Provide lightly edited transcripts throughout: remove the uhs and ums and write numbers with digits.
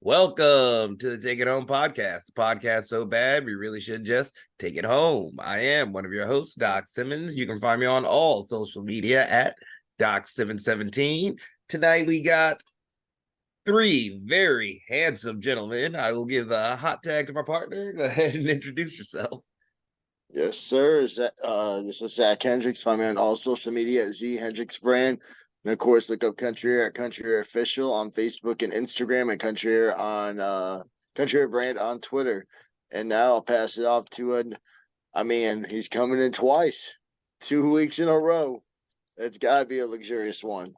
Welcome to the Take It Home podcast. The podcast so bad we really should just take it home. I am one of your hosts, Doc Simmons. You can find me on all social media at Doc717. Tonight we got three very handsome gentlemen. I will give the hot tag to my partner. Go ahead and introduce yourself. Yes, sir. This is Zach Hendricks. Find me on all social media at Z Hendricks Brand. And of course, look up Country Air at Country Air Official on Facebook and Instagram, and Country Air on Country Air Brand on Twitter. And now I'll pass it off to he's coming in twice, 2 weeks in a row. It's got to be a luxurious one.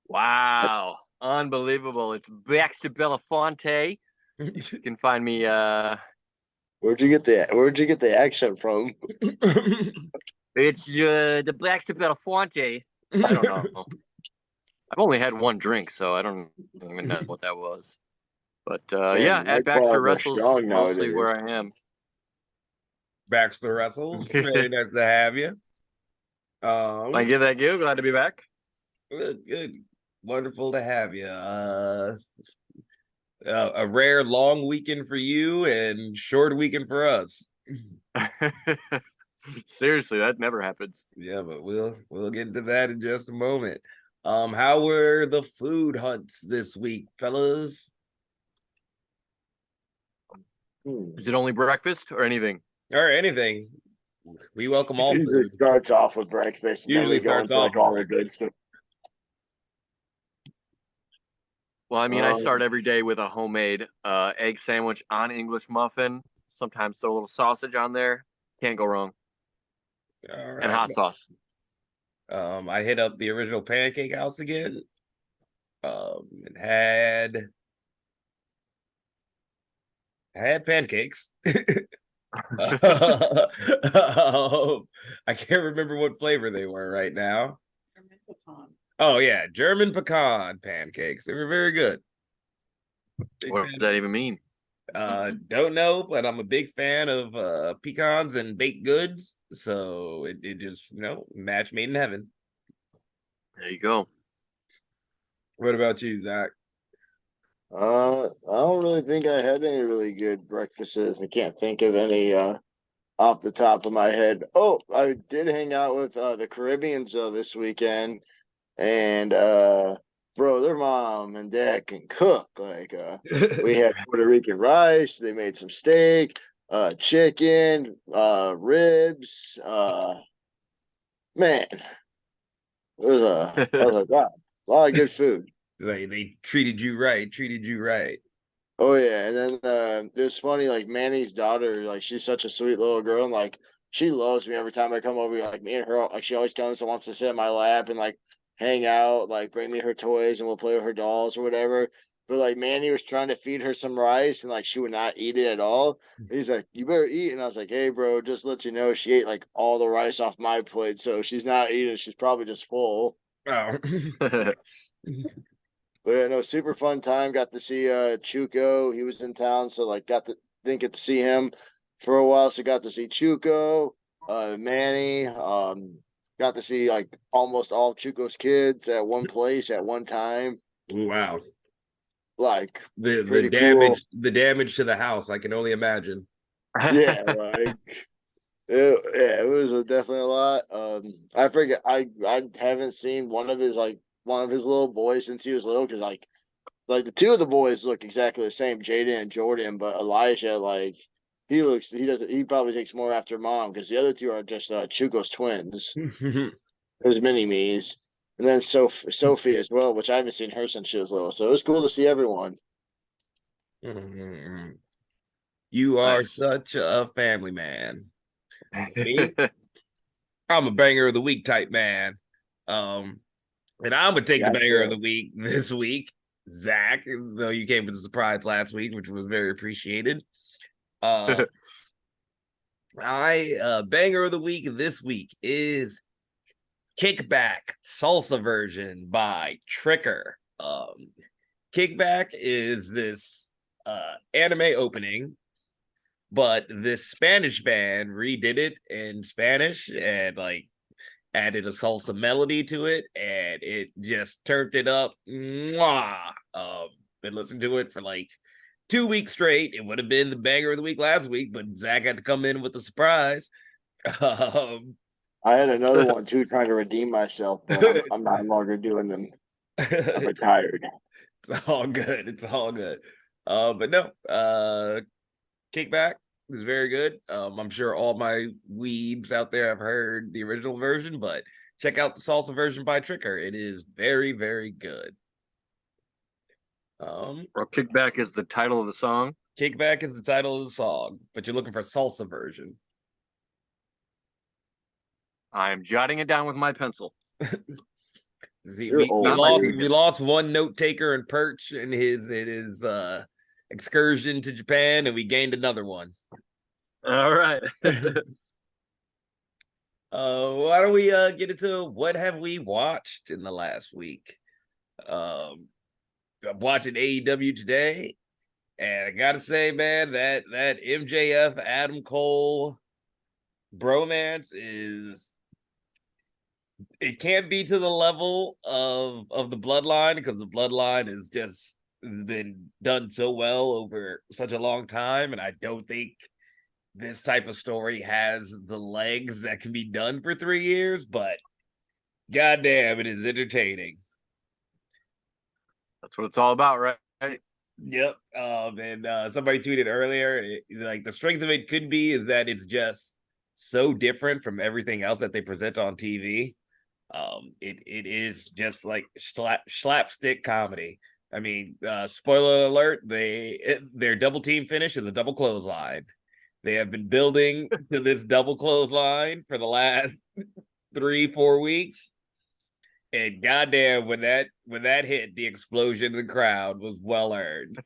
Wow. Unbelievable. It's Baxter Belafonte. You can find me Where'd you get the accent from? it's the Baxter Belafonte. I don't know. I've only had one drink, so I don't even know what that was. But at Baxter Wrestles mostly where I am. Baxter Wrestles. Very nice to have you. Thank you. Glad to be back. Good. Wonderful to have you. A rare long weekend for you and short weekend for us. Seriously, that never happens. Yeah, but we'll get into that in just a moment. How were the food hunts this week, fellas? Is it only breakfast or anything? Or anything. We welcome all usually food. Starts off with breakfast, and then we go into all the good stuff. Well, I start every day with a homemade egg sandwich on English muffin. Sometimes throw a little sausage on there. Can't go wrong. All right. And hot sauce. I hit up the original pancake house again. And had pancakes. I can't remember what flavor they were right now. Oh yeah, German pecan pancakes. They were very good. What does that even mean? Don't know, but I'm a big fan of pecans and baked goods. So it just, match made in heaven. There you go. What about you, Zach? I don't really think I had any really good breakfasts. I can't think of any off the top of my head. Oh, I did hang out with the Caribbeans this weekend. And bro, their mom and dad can cook. Like we had Puerto Rican rice, they made some steak, chicken, ribs. Man, it was I was like, wow, a lot of good food. They treated you right. Oh yeah, and then it was funny. Like Manny's daughter, like she's such a sweet little girl, and like she loves me every time I come over. Like me and her, like she always comes and wants to sit in my lap and like hang out, like bring me her toys and we'll play with her dolls or whatever. But like Manny was trying to feed her some rice and like she would not eat it at all. He's like, "You better eat," and I was like, "Hey, bro, just let you know, she ate like all the rice off my plate, so she's not eating. She's probably just full." Oh. But yeah, no, super fun time. Got to see Chuco. He was in town, so like didn't get to see him for a while. So got to see Chuco, Manny. Got to see like almost all of Chuco's kids at one place at one time. Wow. Like the damage, cool. The damage to the house, I can only imagine. Yeah, like it was definitely a lot. I forget. I haven't seen one of his little boys since he was little, because like the two of the boys look exactly the same, Jaden and Jordan, but Elijah, like he probably takes more after mom, because the other two are just Chuco's twins. There's mini me's, and then Sophie as well, which I haven't seen her since she was little, so it was cool to see everyone. You are such a family man. Me, I'm a banger of the week type man. And I'm gonna take the banger of the week this week, Zach, though you came with a surprise last week, which was very appreciated. Banger of the week this week is Kickback Salsa Version by Tricker. Kickback is this anime opening, but this Spanish band redid it in Spanish and like added a salsa melody to it, and it just turned it up. Mwah! Been listening to it for like 2 weeks straight. It would have been the banger of the week last week, but Zach had to come in with a surprise. Um, I had another one too, trying to redeem myself, but I'm no longer doing them. I'm retired. It's all good. It's all good. But no, Kickback is very good. I'm sure all my weebs out there have heard the original version, but check out the salsa version by Tricker. It is very, very good. Or Kickback is the title of the song. Kickback is the title of the song, but you're looking for salsa version. I'm jotting it down with my pencil. See, You're we old, lost dude. we lost one note taker in Perch in his excursion to Japan, and we gained another one. All right. Why don't we get into what have we watched in the last week? I'm watching AEW today, and I gotta say, man, that MJF Adam Cole bromance is, it can't be to the level of the Bloodline, because the Bloodline is just has been done so well over such a long time, and I don't think this type of story has the legs that can be done for 3 years, but goddamn, it is entertaining. That's what it's all about, right? Yep. And somebody tweeted earlier, like the strength of it could be is that it's just so different from everything else that they present on TV. It is just like slapstick comedy. I mean, spoiler alert, their double team finish is a double clothesline. They have been building to this double clothesline for the last 3-4 weeks. And goddamn, when that hit, the explosion in the crowd was well earned.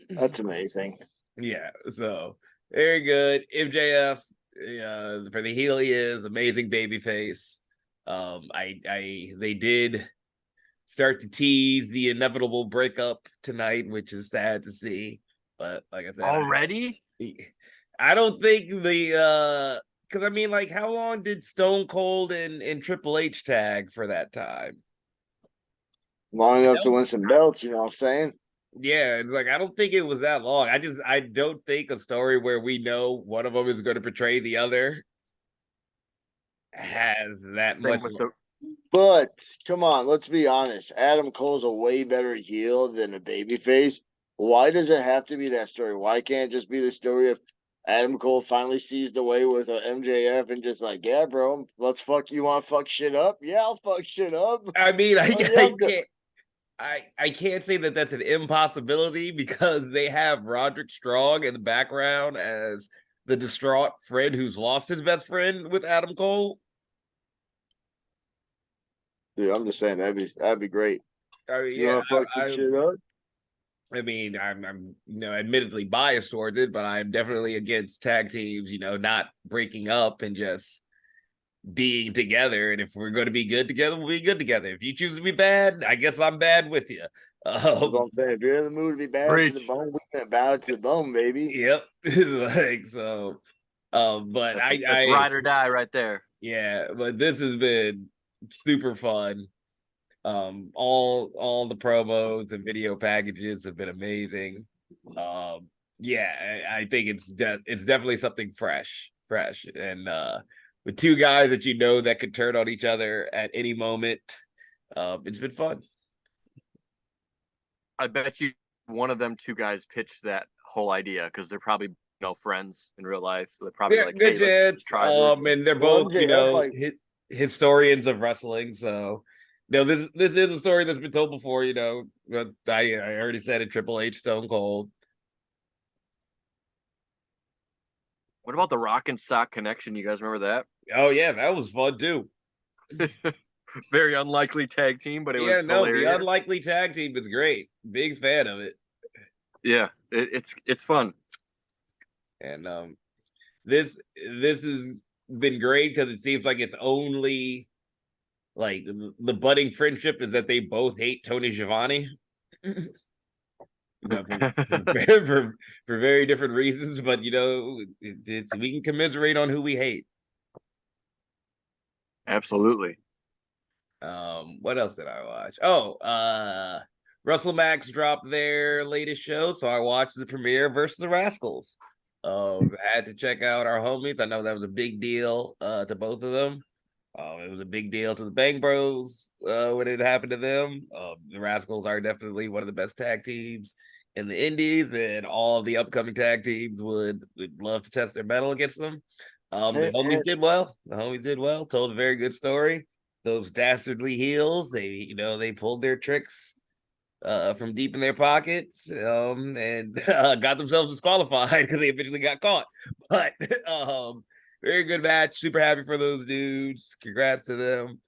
That's amazing. Yeah, so very good. MJF, for the heel he is, amazing babyface. They did start to tease the inevitable breakup tonight, which is sad to see. But like I said, Already? I don't think the because I mean, like, how long did Stone Cold and Triple H tag for that time? Long enough to win some belts, you know what I'm saying? Yeah, it's like I don't think it was that long. I don't think a story where we know one of them is going to portray the other has that much. But come on, let's be honest. Adam Cole's a way better heel than a babyface. Why does it have to be that story? Why can't it just be the story of Adam Cole finally sees the way with a MJF and just like, yeah, bro, let's fuck. You want to fuck shit up? Yeah, I'll fuck shit up. I mean, I yeah, can't. I can't say that that's an impossibility because they have Roderick Strong in the background as the distraught friend who's lost his best friend with Adam Cole. Dude, I'm just saying that'd be great. I mean, You yeah, want to fuck some shit up? I mean, I'm admittedly biased towards it, but I'm definitely against tag teams, not breaking up and just being together. And if we're going to be good together, we'll be good together. If you choose to be bad, I guess I'm bad with you. That's what I'm saying. If you're in the mood to be bad to the bone, we're gonna bow to the bone, baby. Yep. Like so. But that's I ride or die right there. Yeah, but this has been super fun. All the promos and video packages have been amazing. Yeah, I think it's definitely something fresh, and with two guys that that could turn on each other at any moment. It's been fun. I bet you one of them two guys pitched that whole idea because they're probably no friends in real life, so they're probably like, "Hey, let's try this." And they're both historians of wrestling, so. No, this is a story that's been told before, but I already said it, Triple H, Stone Cold. What about the Rock and Sock connection? You guys remember that? Oh yeah, that was fun too. Very unlikely tag team, but it was hilarious. The unlikely tag team is great. Big fan of it. Yeah, it's fun. And this has been great because it seems like it's only like the budding friendship is that they both hate Tony Schiavone. For very different reasons, but we can commiserate on who we hate. Absolutely. What else did I watch? Oh, Russell Max dropped their latest show, so I watched the premiere versus the Rascals. Had to check out our homies. I know that was a big deal to both of them. It was a big deal to the Bang Bros when it happened to them. The Rascals are definitely one of the best tag teams in the Indies, and all of the upcoming tag teams would love to test their mettle against them. The homies did well. The homies did well. Told a very good story. Those dastardly heels, they pulled their tricks from deep in their pockets and got themselves disqualified because they eventually got caught. But very good match. Super happy for those dudes. Congrats to them.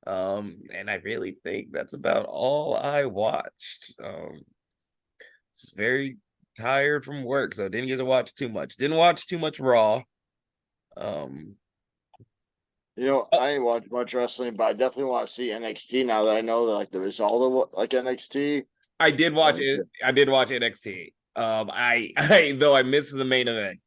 And I really think that's about all I watched. Just very tired from work, so didn't get to watch too much. Didn't watch too much Raw. I ain't watched much wrestling, but I definitely want to see NXT now that I know that like the result of like NXT. I did watch it. I did watch NXT. I though I missed the main event.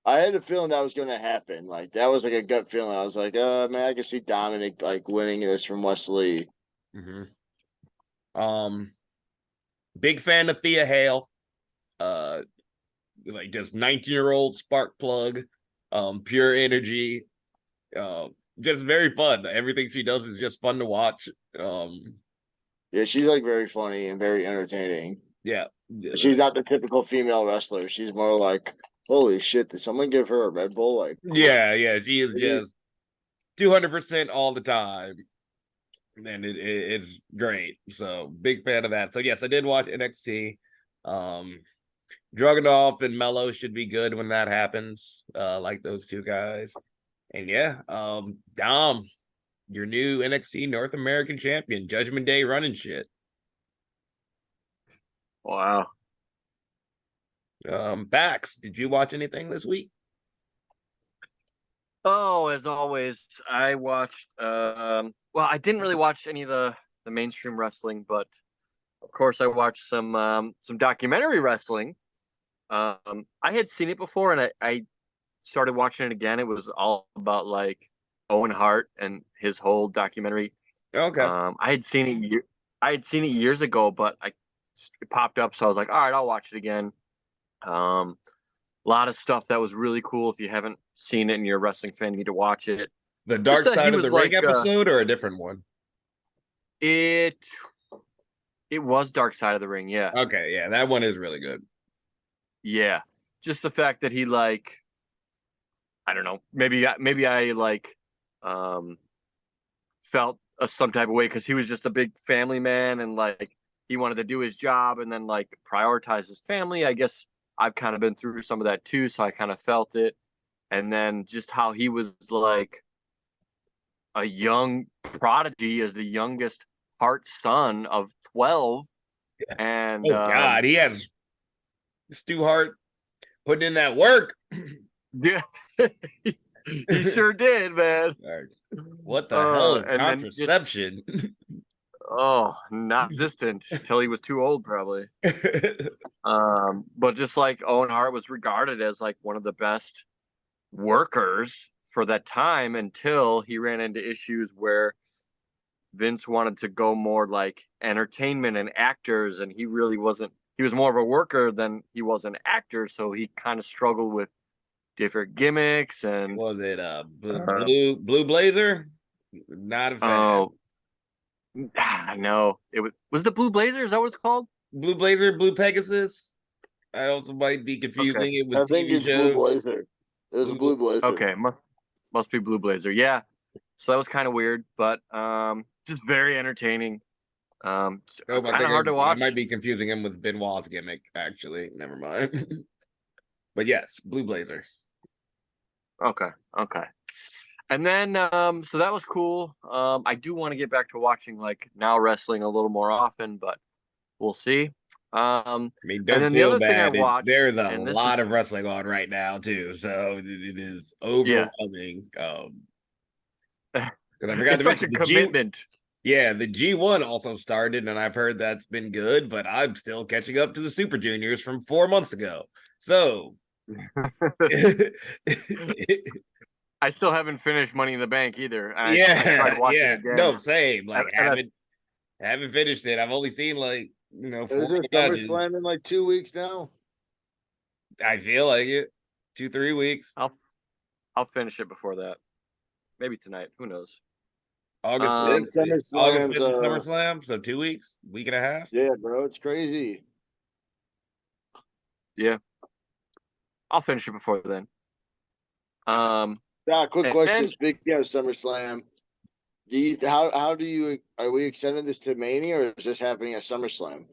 I had a feeling that was going to happen. Like that was like a gut feeling. I was like, man, I can see Dominic like winning this from Wesley. Big fan of Thea Hale. Like just 19-year-old spark plug, pure energy. Just very fun. Everything she does is just fun to watch. Yeah, she's like very funny and very entertaining. Yeah. She's not the typical female wrestler. She's more like, holy shit, did someone give her a Red Bull? Like, yeah, she is just 200% all the time. And it's great. So big fan of that. So yes, I did watch NXT. Dragunov and Mello should be good when that happens. Like those two guys. And yeah, Dom, your new NXT North American champion, Judgment Day running shit. Wow. Bax, did you watch anything this week? Oh, as always, I watched well, I didn't really watch any of the mainstream wrestling, but of course I watched some documentary wrestling. I had seen it before and I started watching it again. It was all about like Owen Hart and his whole documentary. Okay. I had seen it years ago, but it popped up, so I was like, all right, I'll watch it again. A lot of stuff that was really cool. If you haven't seen it and you're a wrestling fan, you need to watch it. The Dark Side of the Ring episode or a different one? It was Dark Side of the Ring, yeah. Okay, yeah, that one is really good. Yeah. Just the fact that he like, I don't know, maybe I like felt some type of way because he was just a big family man and like he wanted to do his job and then like prioritize his family. I guess I've kind of been through some of that too, so I kind of felt it. And then just how he was like a young prodigy as the youngest Hart son of 12. Yeah. And God, he has Stu Hart putting in that work. Yeah, he sure did, man. What the hell is contraception? Not existent until he was too old, probably. But just like Owen Hart was regarded as like one of the best workers for that time until he ran into issues where Vince wanted to go more like entertainment and actors, and he really wasn't. He was more of a worker than he was an actor, so he kind of struggled with different gimmicks. And was it Blue Blazer? Not a fan. No, it was the Blue Blazer. Is that what it's called? Blue Blazer, Blue Pegasus. I also might be confusing it with I think it's shows. Blue Blazer. It was a Blue Blazer. Okay, must be Blue Blazer. Yeah, so that was kind of weird, but just very entertaining. Kind of hard to watch. I might be confusing him with Benoit's gimmick. Actually, never mind. But yes, Blue Blazer. Okay. And then, so that was cool. I do want to get back to watching like now wrestling a little more often, but we'll see. I mean, don't feel bad. There's a lot of wrestling on right now too, so it is overwhelming. Because I forgot to mention the commitment. The G1 also started, and I've heard that's been good, but I'm still catching up to the Super Juniors from 4 months ago. So I still haven't finished Money in the Bank either. I tried Yeah, watching yeah. it again. No, same. Like And haven't finished it. I've only seen like Is 40 it matches. SummerSlam in like 2 weeks now? I feel like it. 2-3 weeks. I'll finish it before that. Maybe tonight. Who knows? August I think 5th. August SummerSlam's 5th is SummerSlam, so 2 weeks, week and a half. yeah, bro, it's crazy. Yeah. I'll finish it before then. Quick And question. Speaking of SummerSlam, how do you are we extending this to Mania or is this happening at SummerSlam?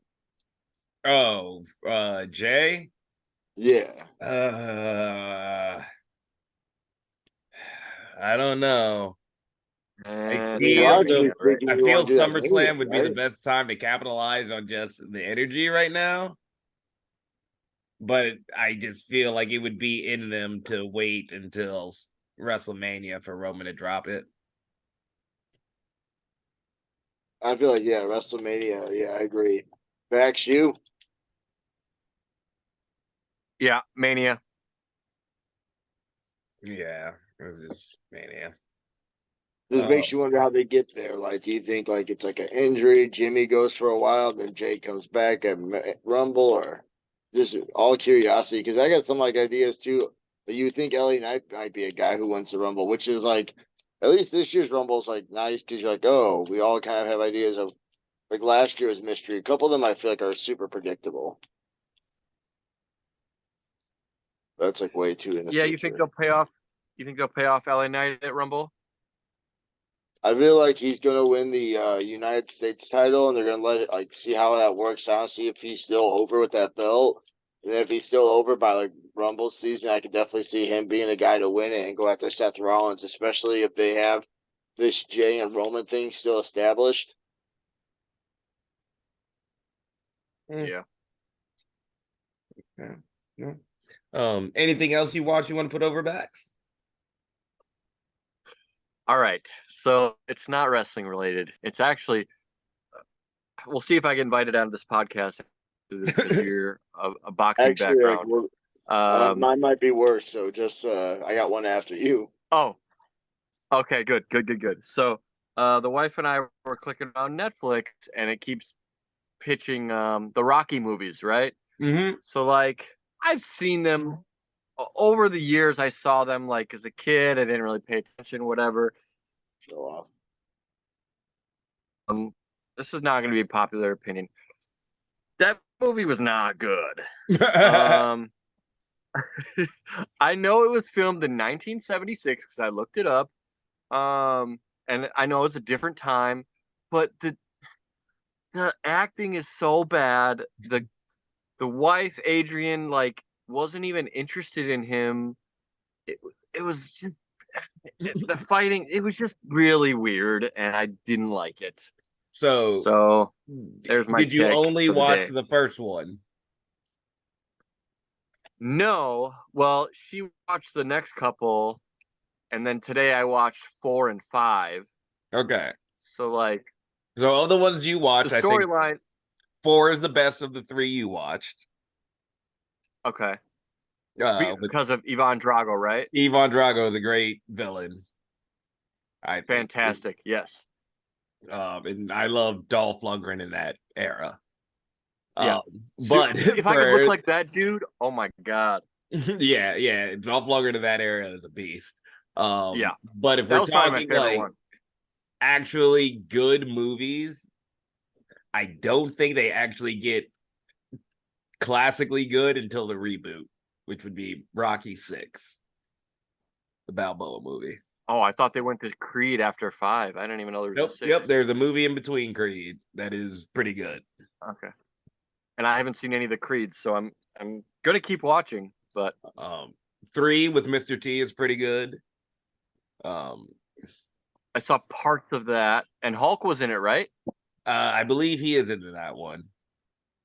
Oh, Jay. Yeah. I don't know. and I mean, a lot of yeah, people right. thinking I you feel want to do that Mania, SummerSlam would be the right? best time to capitalize on just the energy right now. But I just feel like it would be in them to wait until WrestleMania for Roman to drop it. I feel like WrestleMania. Yeah, I agree. Bax, you. Yeah, Mania. Yeah, it's just Mania. This makes you wonder how they get there. Like, do you think like it's like an injury? Jimmy goes for a while, then Jay comes back at Rumble, or just all curiosity? Because I got some like ideas too. But you think LA Knight might be a guy who wins the Rumble, which is like at least this year's Rumble is like nice because you're like, oh, we all kind of have ideas of like last year's mystery. A couple of them I feel like are super predictable. That's like way too in the Yeah, you think future. they'll pay off? You think they'll pay off LA Knight at Rumble? I feel like he's gonna win the United States title, and they're gonna let it like see how that works out, see if he's still over with that belt, and if he's still over by like Rumble season, I could definitely see him being a guy to win it and go after Seth Rollins, especially if they have this Jay and Roman thing still established. Yeah. Yeah. Anything else you watch you want to put over backs? All right. So it's not wrestling related. It's actually we'll see if I get invited out of this podcast because you're a boxing Actually, background. mine might be worse, so just I got one after you. Oh, okay, good. So the wife and I were clicking on Netflix and it keeps pitching the Rocky movies, right? Mm-hmm. So like I've seen them over the years. I saw them like as a kid. I didn't really pay attention, whatever. Show off. This is not going to be a popular opinion. That movie was not good. Um, I know it was filmed in 1976 because I looked it up. And I know it's a different time, but the acting is so bad. The wife Adrian like wasn't even interested in him. It was just the fighting. It was just really weird, and I didn't like it. So, So there's my did you pick only for the watch day. the first one? No, well, she watched the next couple, and then today I watched 4 and 5. Okay. So like So all the ones you the watched, I think storyline. 4 is the best of the 3 you watched. Okay, With because of Ivan Drago, right? Ivan Drago is a great villain. I think. Fantastic. Yes. And I love Dolph Lundgren in that era. Yeah. But If I could look like that dude, oh my god. yeah, Dolph Lundgren in that era is a beast. Yeah. But if That we're was probably my talking favorite like one. actually good movies, I don't think they actually get classically good until the reboot, which would be Rocky 6, the Balboa movie. Oh, I thought they went to Creed after 5. I didn't even know there was a 6. Yep, there's a movie in between Creed that is pretty good. Okay. And I haven't seen any of the Creeds, so I'm gonna keep watching. But 3 with Mr. T is pretty good. I saw parts of that, and Hulk was in it, right? I believe he is into that one.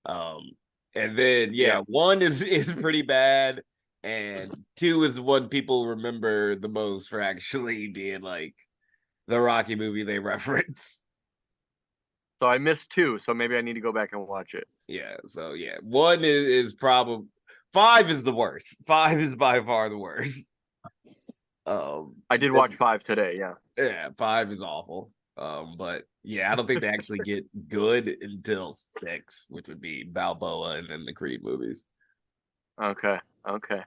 And then Yeah. 1 is pretty bad, and 2 is the one people remember the most for actually being like the Rocky movie they reference. So I missed 2, so maybe I need to go back and watch it. Yeah, so 1 is probably 5 is the worst. 5 is by far the worst. I did watch 5 today. Yeah. Yeah, 5 is awful. But yeah, I don't think they actually get good until 6, which would be Balboa and then the Creed movies. Okay. Okay.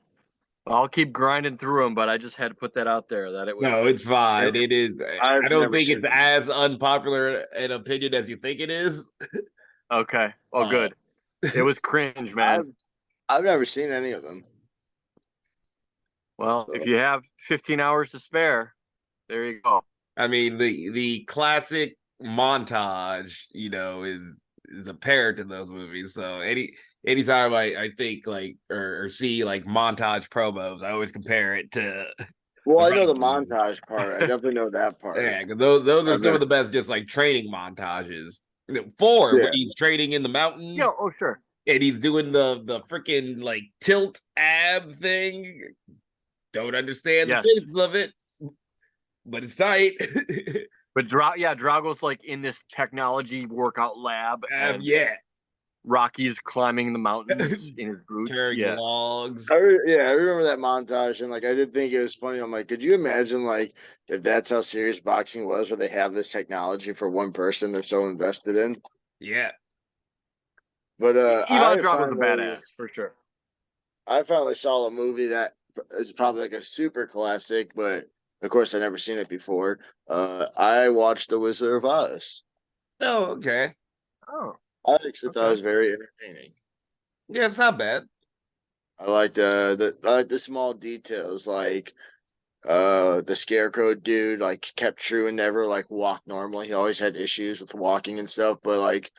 Well, I'll keep grinding through them, but I just had to put that out there that it was. No, it's fine. It- It is. I've I don't never think seen it's it. as unpopular an opinion as you think it is. Okay. Oh, good. It was cringe, man. I've never seen any of them. Well, So. if you have 15 hours to spare, there you go. I mean, the classic montage, is apparent in those movies. So anytime I think like or see like montage promos, I always compare it to. Well, I know the Viking movie. montage part. I definitely know that part. Yeah, 'cause those are I've some of never- the best, just like training montages. 4 Yeah. when he's training in the mountains. Yeah. Oh, sure. And he's doing the freaking like tilt ab thing. Don't understand Yes. the physics of it, but it's tight. But Drago's like in this technology workout lab, and Yeah, Rocky's climbing the mountains in his boots. carrying Yeah. logs. I remember that montage, and like I did think it was funny. I'm like, could you imagine like if that's how serious boxing was, where they have this technology for one person they're so invested in? Yeah, But Ivan Drago's a badass for sure. I finally saw a movie that is probably like a super classic, but of course I never seen it before. I watched The Wizard of Oz. oh, okay. Oh. I actually thought it was very entertaining. Yeah, it's not bad. I like the small details, like the scarecrow dude like kept true and never like walked normally. He always had issues with walking and stuff, but like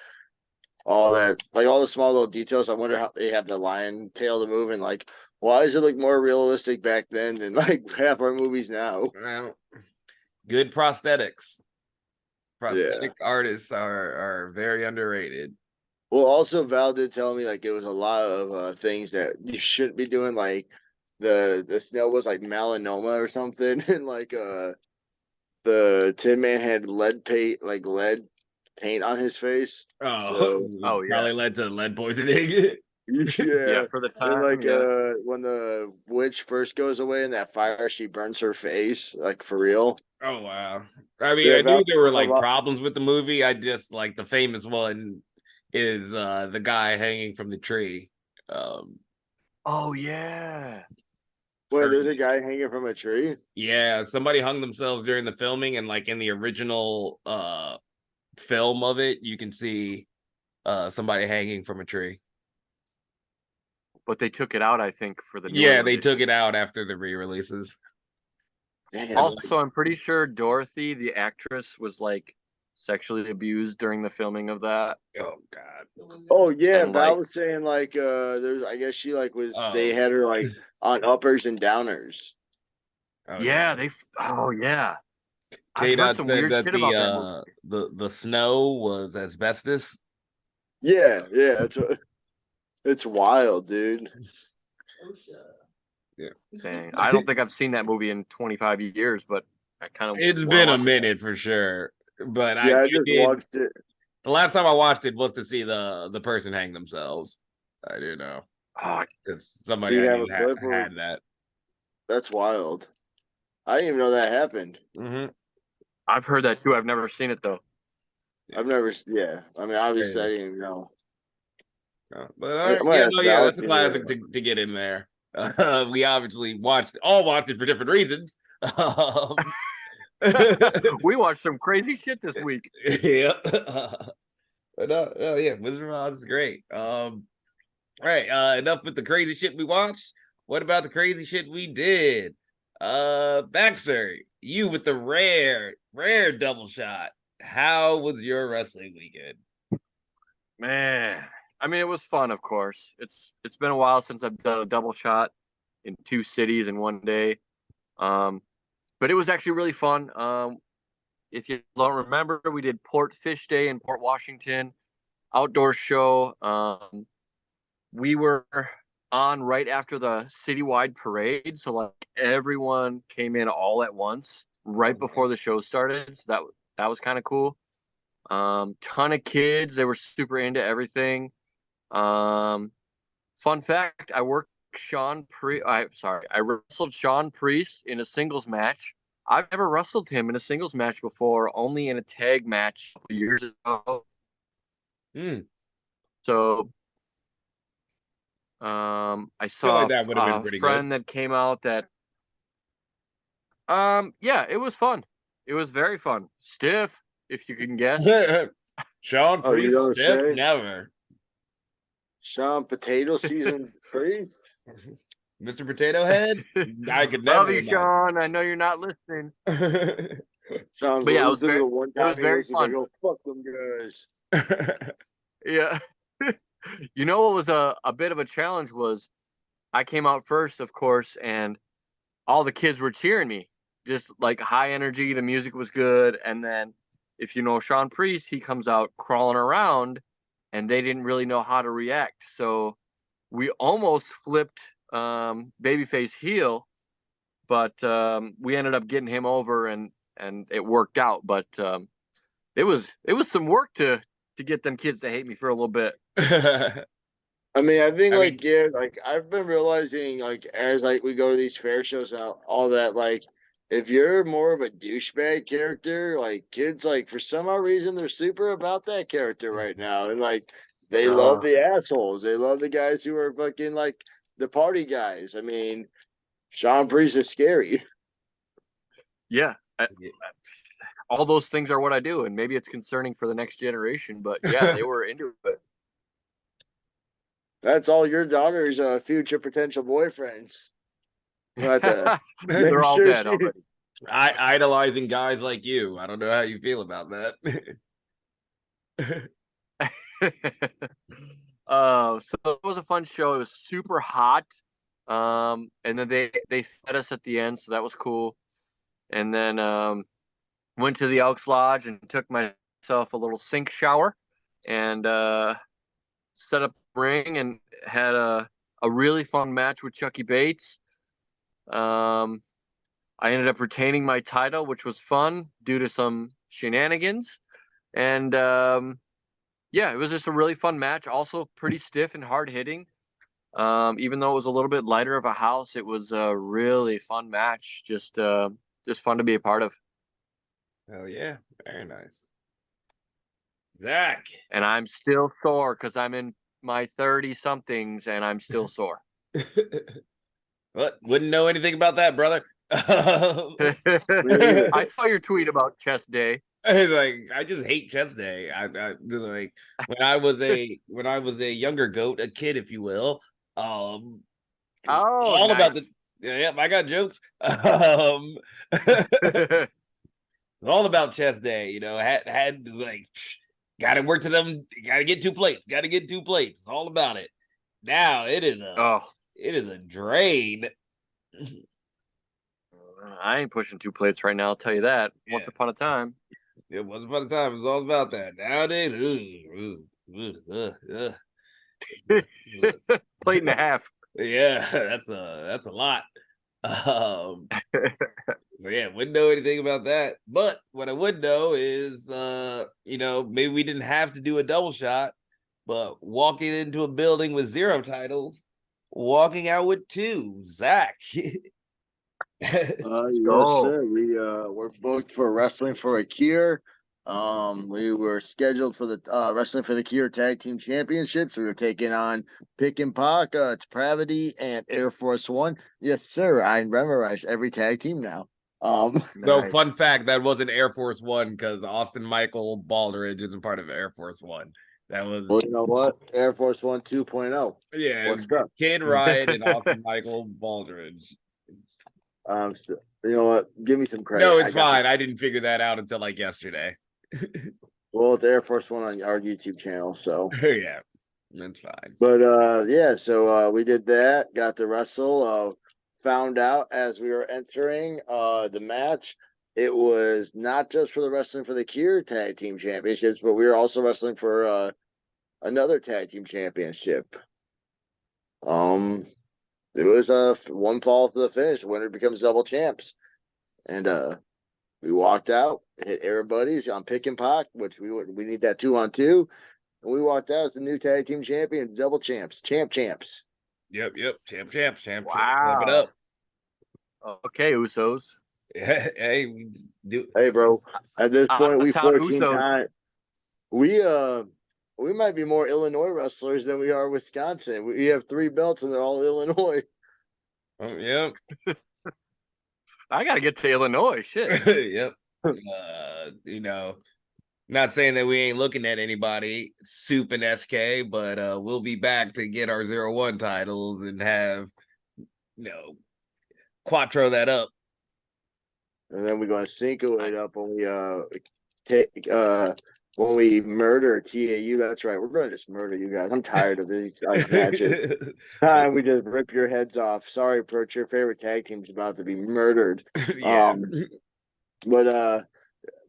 all that, like all the small little details. I wonder how they have the lion tail to move, and like why does it look more realistic back then than like half our movies now? Well, good prosthetics. Yeah. Prosthetic artists are very underrated. Well, also Val did tell me like it was a lot of things that you shouldn't be doing, like the snow was like melanoma or something, and like the Tin Man had lead paint on his face. Oh, So Oh, yeah. probably led to lead poisoning. yeah, For the and time. like Yeah. when the witch first goes away in that fire, she burns her face like for real. Oh wow! I mean, Yeah, I knew Val there were a like lot. problems with the movie. I just like the famous one is the guy hanging from the tree. Um, Oh, yeah. Wait, there's a guy hanging from a tree. yeah, somebody hung themselves during the filming, and like in the original film of it, you can see somebody hanging from a tree. But they took it out, I think, for the newer Yeah, they rendition. took it out after the re-releases. Damn. Also, I'm pretty sure Dorothy, the actress, was like sexually abused during the filming of that. Oh god. Oh yeah, And Val like, was saying like there's I guess she like was they Oh, had her like on uppers and downers. oh yeah, yeah. oh yeah. I've K heard Dot some said weird that shit about that movie. the snow was asbestos. Yeah, it's wild, dude. Yeah. Dang. I don't think I've seen that movie in 25 years, but I kind of It's want been to a watch it. minute for sure. But Yeah, I I just did watched it. the last time I watched it was to see the person hang themselves. I didn't know. Oh, Because Do somebody you I have knew a clip or had that. that's wild. I didn't even know that happened. Mm-hmm. I've heard that too. I've never seen it though. I've never yeah. I mean obviously I Yeah. didn't even know. But I'm gonna ask yeah, Val that's a to classic to get in there. We obviously watched it for different reasons. We watched some crazy shit this week. Yeah. But no, yeah, Wizard of Oz is great. All right, enough with the crazy shit we watched. What about the crazy shit we did? Baxter, you with the rare double shot. How was your wrestling weekend? Man, I mean, it was fun, of course. It's been a while since I've done a double shot in 2 cities in one day. But it was actually really fun. If you don't remember, we did Port Fish Day in Port Washington, outdoor show. We were on right after the citywide parade, so like everyone came in all at once right before the show started. So that was kind of cool. Ton of kids, they were super into everything. Fun fact, I work I wrestled Sean Priest in a singles match. I've never wrestled him in a singles match before, only in a tag match a couple years ago. So I feel saw like that would have been a pretty friend good. that came out that yeah, it was fun. It was very fun. Stiff, if you can guess. Sean Oh, you Priest, don't stiff, say? never. Sean Potato Season Priest? Mr. Potato Head, I could Love never you, imagine. Sean. I know you're not listening. Sean's But yeah, this is the one it was time he very listens, I fun. go, fuck them guys. Yeah. You know what was a bit of a challenge was I came out first, of course, and all the kids were cheering me. Just like high energy, the music was good. And then if you know Sean Priest, he comes out crawling around and they didn't really know how to react. So we almost flipped babyface heel, but we ended up getting him over and it worked out. But it was some work to get them kids to hate me for a little bit. I mean, I think I like mean, yeah, like I've been realizing like as like we go to these fair shows and all that, like if you're more of a douchebag character, like kids like for some odd reason they're super about that character right now. And like they love the assholes. They love the guys who are fucking like the party guys. I mean, Sean Priest is scary. Yeah. yeah. All those things are what I do, and maybe it's concerning for the next generation, but yeah, they were into it. That's all your daughter's future potential boyfriends. We'll have to They're make all sure dead she already. Idolizing guys like you. I don't know how you feel about that. So it was a fun show. It was super hot. And then they fed us at the end, so that was cool. And then went to the Elks Lodge and took myself a little sink shower and set up the ring and had a really fun match with Chucky Bates. I ended up retaining my title, which was fun due to some shenanigans. And yeah, it was just a really fun match. Also pretty stiff and hard hitting. Even though it was a little bit lighter of a house, it was a really fun match. Just fun to be a part of. Oh yeah, very nice. Zach. And I'm still sore because I'm in my 30 somethings and I'm still sore. What? Wouldn't know anything about that, brother. I saw your tweet about chest day. Like I just hate chest day. I like when I was a younger goat, a kid, if you will. Oh, All nice. about the yeah. I got jokes. All about chest day. You know, had like got to work to them. Got to get 2 plates. Got to get 2 plates. All about it. Now it is a drain. I ain't pushing 2 plates right now. I'll tell you that. Yeah. Once upon a time. It was upon a time. It was all about that. Nowadays, Plate and a half. yeah, that's a lot. So yeah, wouldn't know anything about that. But what I would know is, maybe we didn't have to do a double shot, but walking into a building with 0 titles, walking out with 2. Zach. yes, sir. We're booked for Wrestling for a Cure. We were scheduled for the Wrestling for the Cure Tag Team Championships. We were taking on Pick and Pock, Depravity, and Air Force One. Yes, sir. I memorize every tag team now. No, Nice. fun fact, that wasn't Air Force One because Austin Michael Baldridge isn't part of Air Force One. That was well, you know what? Air Force One 2.0. yeah, What's up? Kid Riot and Austin Michael Baldridge. You know what? Give me some credit. No, it's fine. I didn't figure that out until like yesterday. Well, it's Air Force One on our YouTube channel, so Yeah, that's fine. But yeah, so we did that, got to wrestle, found out as we were entering the match, it was not just for the Wrestling for the Cure Tag Team Championships, but we were also wrestling for another tag team championship. It was one fall to the finish, winner becomes double champs. And we walked out, hit everybody's on Pick and Pock, which we need that 2-on-2. And we walked out as the new tag team champions, double champs, champs. Yep. Champs. Champ it Wow. up. Okay, Usos. Hey, we do. Hey, bro. At this point, we Town 14 Usos. times. We might be more Illinois wrestlers than we are Wisconsin. We have 3 belts and they're all Illinois. Oh, yep. I gotta get to Illinois. Shit. Yep. Not saying that we ain't looking at anybody, Soup and SK, but we'll be back to get our 0-1 titles and have, quattro that up. And then we're gonna Cinco it up when we take when we murder TAU. That's right. We're gonna just murder you guys. I'm tired of these matches. It's time we just rip your heads off. Sorry, Perch, your favorite tag team's about to be murdered. Yeah. But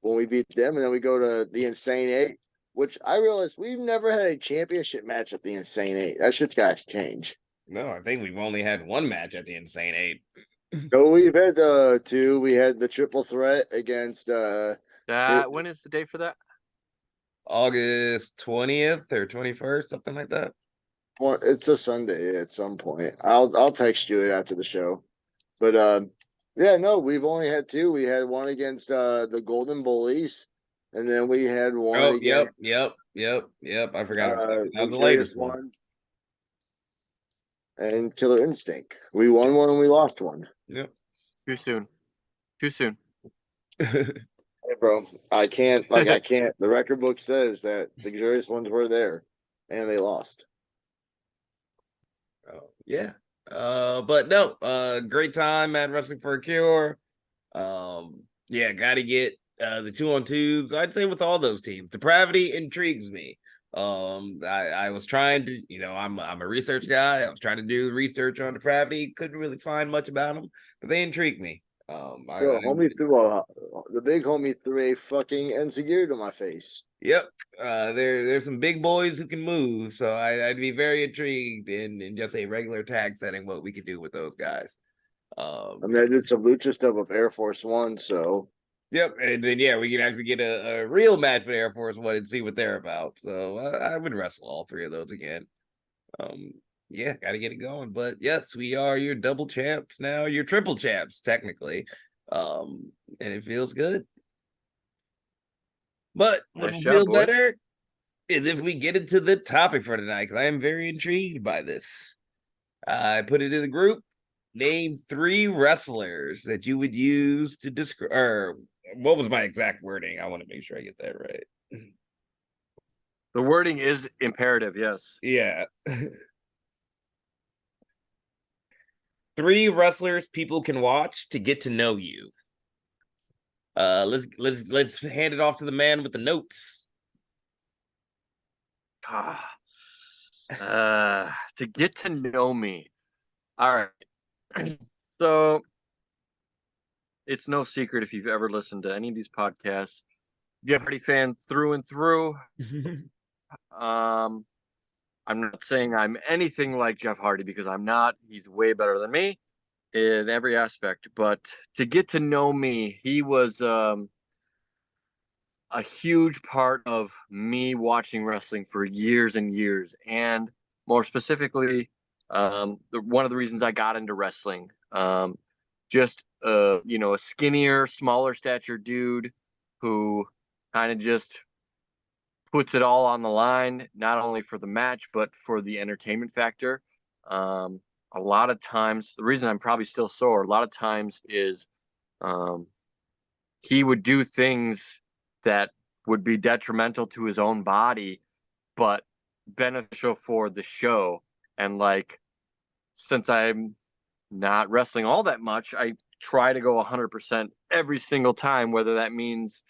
when we beat them, and then we go to the Insane Eight, which I realized we've never had a championship match at the Insane Eight. That shit's got to change. No, I think we've only had one match at the Insane Eight. So we've had the 2. We had the triple threat against When is the date for that? August 20th or 21st, something like that. It's a Sunday at some point. I'll text you it after the show. But yeah, no, we've only had 2. We had one against the Golden Bullies, and then we had one against Yep. I forgot about that. That was the Curious latest one. Ones and Killer Instinct. We won one and we lost one. Yep. Too soon. Hey, bro, I can't. The record book says that the Curious Ones were there, and they lost. Yeah. But no, great time at Wrestling for a Cure. Yeah, gotta get the 2-on-2s. I'd say with all those teams. Depravity intrigues me. I was trying to, I'm a research guy. I was trying to do research on Depravity, couldn't really find much about them, but they intrigue me. The big homie threw a fucking Enzuigiri to my face. Yep. There's some big boys who can move, so I'd be very intrigued in just a regular tag setting what we could do with those guys. I did some lucha stuff with Air Force One, so yep, and then we can actually get a real match with Air Force One and see what they're about. So I would wrestle all 3 of those again. Yeah, got to get it going. But yes, we are your double champs now, your triple champs technically, and it feels good. But what will feel better is if we get into the topic for tonight, because I am very intrigued by this. I put it in the group. Name 3 wrestlers that you would use to describe. Or what was my exact wording? I want to make sure I get that right. The wording is imperative. Yes. Yeah. 3 wrestlers people can watch to get to know you. Let's hand it off to the man with the notes. To get to know me. All right. So it's no secret if you've ever listened to any of these podcasts, Jeff Hardy fan through and through. I'm not saying I'm anything like Jeff Hardy because I'm not. He's way better than me in every aspect. But to get to know me, he was a huge part of me watching wrestling for years and years. And more specifically, one of the reasons I got into wrestling, just a skinnier, smaller stature dude who kind of just puts it all on the line, not only for the match, but for the entertainment factor. A lot of times, the reason I'm probably still sore, a lot of times is he would do things that would be detrimental to his own body, but beneficial for the show. And since I'm not wrestling all that much, I try to go 100% every single time, whether that means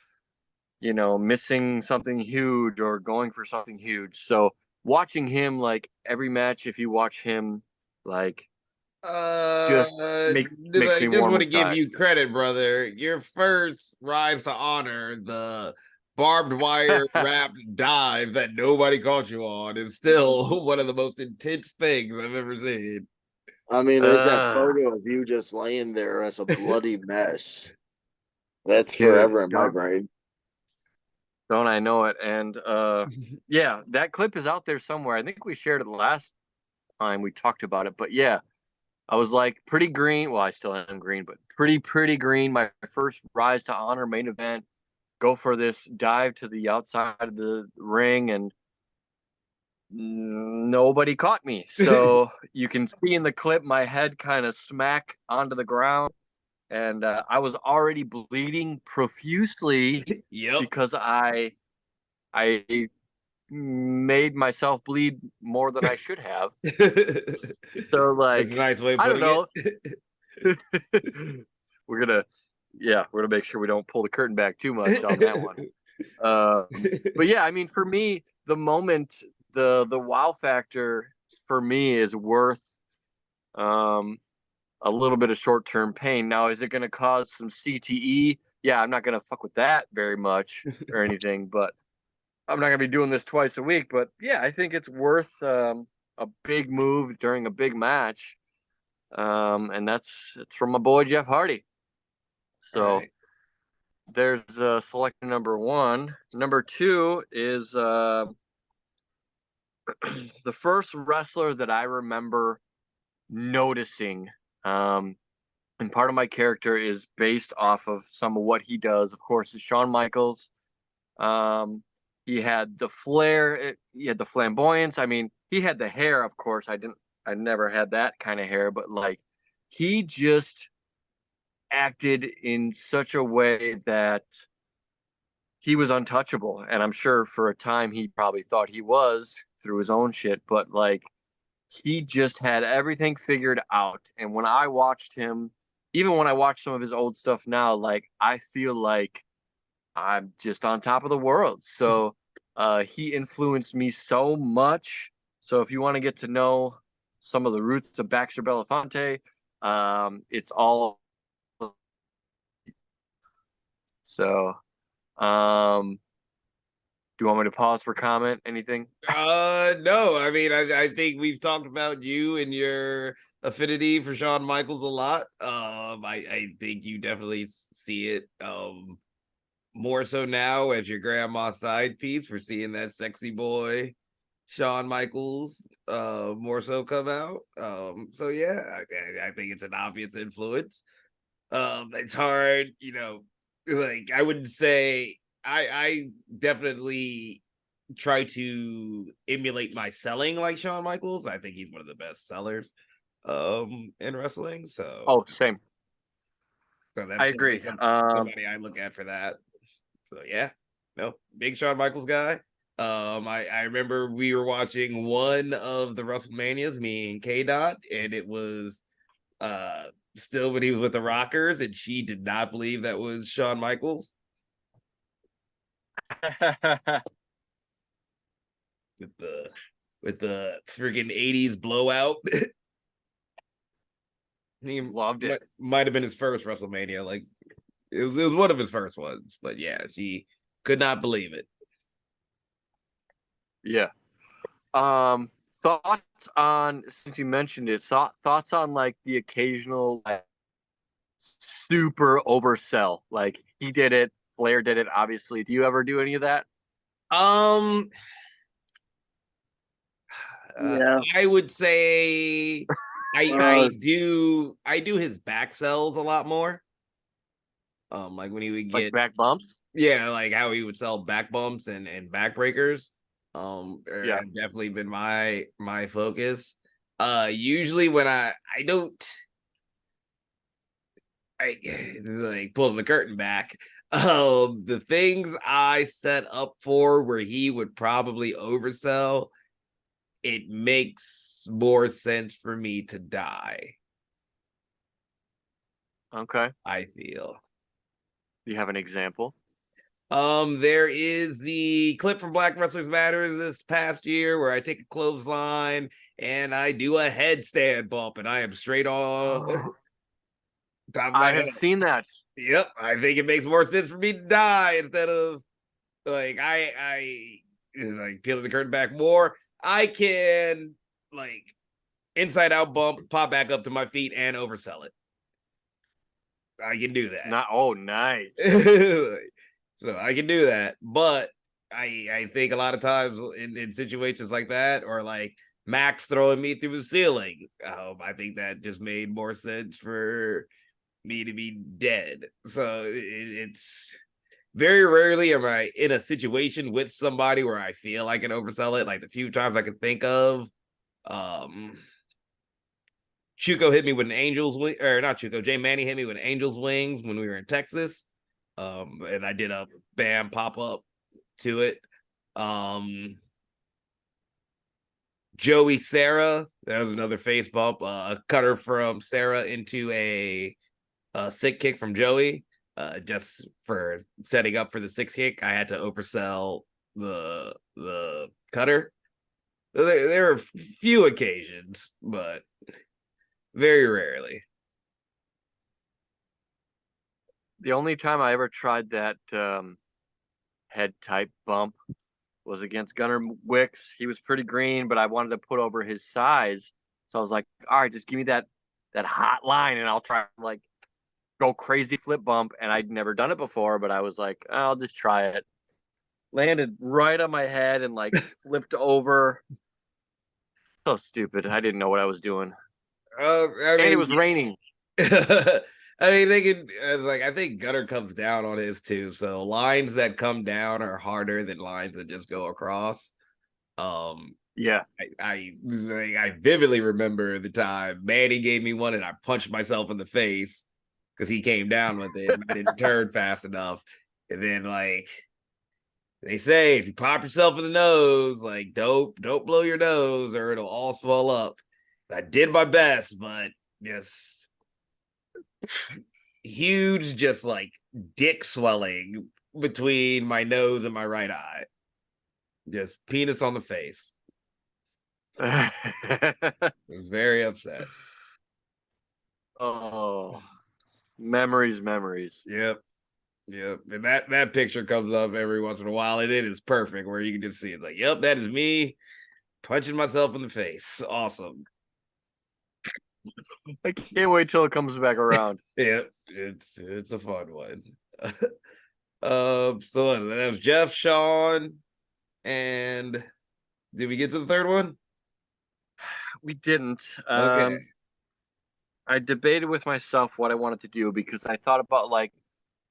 missing something huge or going for something huge. So watching him, every match, if you watch him, just makes me I just warm want to give inside. you credit, brother. Your first rise to honor, the barbed wire wrapped dive that nobody caught you on, is still one of the most intense things I've ever seen. There's that photo of you just laying there as a bloody mess. That's forever in my brain. Don't I know it? And yeah, that clip is out there somewhere. I think we shared it last time we talked about it. But yeah, I was like pretty green. Well, I still am green, but pretty green. My first Rise to Honor main event. Go for this dive to the outside of the ring, and nobody caught me. So you can see in the clip my head kind of smack onto the ground, and I was already bleeding profusely Yep. because I made myself bleed more than I should have. So That's a like, nice way of I don't putting know. it. we're gonna make sure we don't pull the curtain back too much on that one. But yeah, I mean, for me, the moment, the wow factor for me is worth a little bit of short term pain. Now, is it going to cause some CTE? Yeah, I'm not going to fuck with that very much or anything, but I'm not going to be doing this twice a week. But yeah, I think it's worth a big move during a big match. And it's from my boy Jeff Hardy. So Right. there's selection number one. Number two is the first wrestler that I remember noticing. And part of my character is based off of some of what he does. Of course, is Shawn Michaels. He had the flair. He had the flamboyance. I mean, he had the hair. Of course, I never had that kind of hair, but like, he just acted in such a way that he was untouchable. And I'm sure for a time he probably thought he was through his own shit, but like, he just had everything figured out. And when I watched him, even when I watch some of his old stuff now, like, I feel like I'm just on top of the world. So he influenced me so much. So if you want to get to know some of the roots of Baxter Belafonte, it's all so. Do you want me to pause for comment? Anything? No. I mean, I think we've talked about you and your affinity for Shawn Michaels a lot. I think you definitely see it more so now as your grandma's side piece for seeing that sexy boy Shawn Michaels more so come out. So yeah, I think it's an obvious influence. It's hard, like I wouldn't say I definitely try to emulate my selling like Shawn Michaels. I think he's one of the best sellers in wrestling. Oh, same. So that's I agree. definitely somebody I look at for that. So yeah, no, big Shawn Michaels guy. I remember we were watching one of the WrestleManias, me and K Dot, and it was still when he was with the Rockers, and she did not believe that was Shawn Michaels with the freaking 80s blowout. He Loved it. might have been his first WrestleMania. Like it was one of his first ones, but yeah, she could not believe it. Yeah. Thoughts on, since you mentioned it, thoughts on like the occasional like, super oversell. Like he did it, Flair did it, obviously. Do you ever do any of that? Um, Yeah. I would say I do his back sells a lot more. Like when he would Like get back bumps? yeah, like how he would sell back bumps and back breakers. Yeah. Have definitely been my focus. Usually when I don't I like pulling the curtain back. The things I set up for where he would probably oversell, it makes more sense for me to die. Okay. I feel. Do you have an example? There is the clip from Black Wrestlers Matter this past year where I take a clothesline and I do a headstand bump and I am straight on top of my I head. have seen that. Yep, I think it makes more sense for me to die instead of like I is like peeling the curtain back more. I can like inside out bump, pop back up to my feet and oversell it. I can do that. Not oh nice. So I can do that, but I think a lot of times in situations like that, or like Max throwing me through the ceiling. I think that just made more sense for me to be dead. So it's very rarely am I in a situation with somebody where I feel I can oversell it. Like the few times I can think of, Chuko hit me with an angel's wing, or not Chuko, Jay Manny hit me with angel's wings when we were in Texas. And I did a bam pop up to it. Joey Sarah, that was another face bump. A cutter from Sarah into a sick kick from Joey. Just for setting up for the 6 kick, I had to oversell the cutter. There are few occasions, but very rarely. The only time I ever tried that head type bump was against Gunnar Wicks. He was pretty green, but I wanted to put over his size. So I was like, all right, just give me that hot line and I'll try like go crazy flip bump. And I'd never done it before, but I was like, I'll just try it. Landed right on my head and like flipped over. So stupid. I didn't know what I was doing. And it was raining. I mean, they can like. I think gutter comes down on his too. So lines that come down are harder than lines that just go across. Yeah, I vividly remember the time Manny gave me one and I punched myself in the face because he came down with it and I didn't turn fast enough. And then like they say, if you pop yourself in the nose, like don't blow your nose or it'll all swell up. I did my best, but just huge, just like dick swelling between my nose and my right eye. Just penis on the face. I was very upset. Oh, memories. Yep. And that picture comes up every once in a while, and it is perfect where you can just see it. Like, yep, that is me punching myself in the face. Awesome. I can't wait till it comes back around. Yep, it's a fun one. So that was Jeff, Sean, and did we get to the third one? We didn't. Okay. I debated with myself what I wanted to do because I thought about like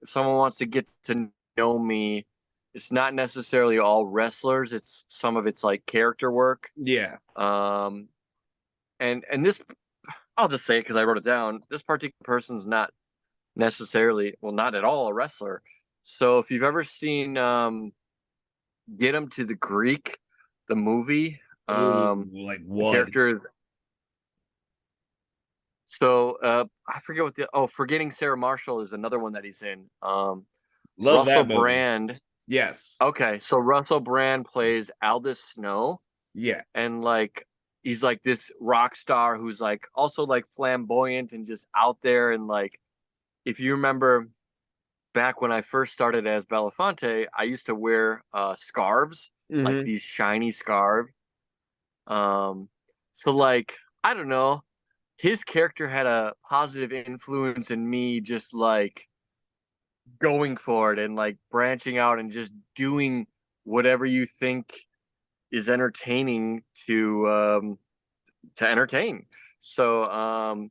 if someone wants to get to know me, it's not necessarily all wrestlers. It's some of it's like character work. Yeah. And this, I'll just say it because I wrote it down. This particular person's not necessarily, well, not at all a wrestler. So if you've ever seen Get Him to the Greek, the movie, like what character. So I forget what Forgetting Sarah Marshall is another one that he's in. Love Russell that movie. Brand. Yes. Okay, so Russell Brand plays Aldous Snow. Yeah. And like he's like this rock star who's like also like flamboyant and just out there. And like if you remember back when I first started as Belafonte, I used to wear scarves, like these shiny scarves. So like I don't know, his character had a positive influence in me, just like going for it and like branching out and just doing whatever you think is entertaining to entertain. So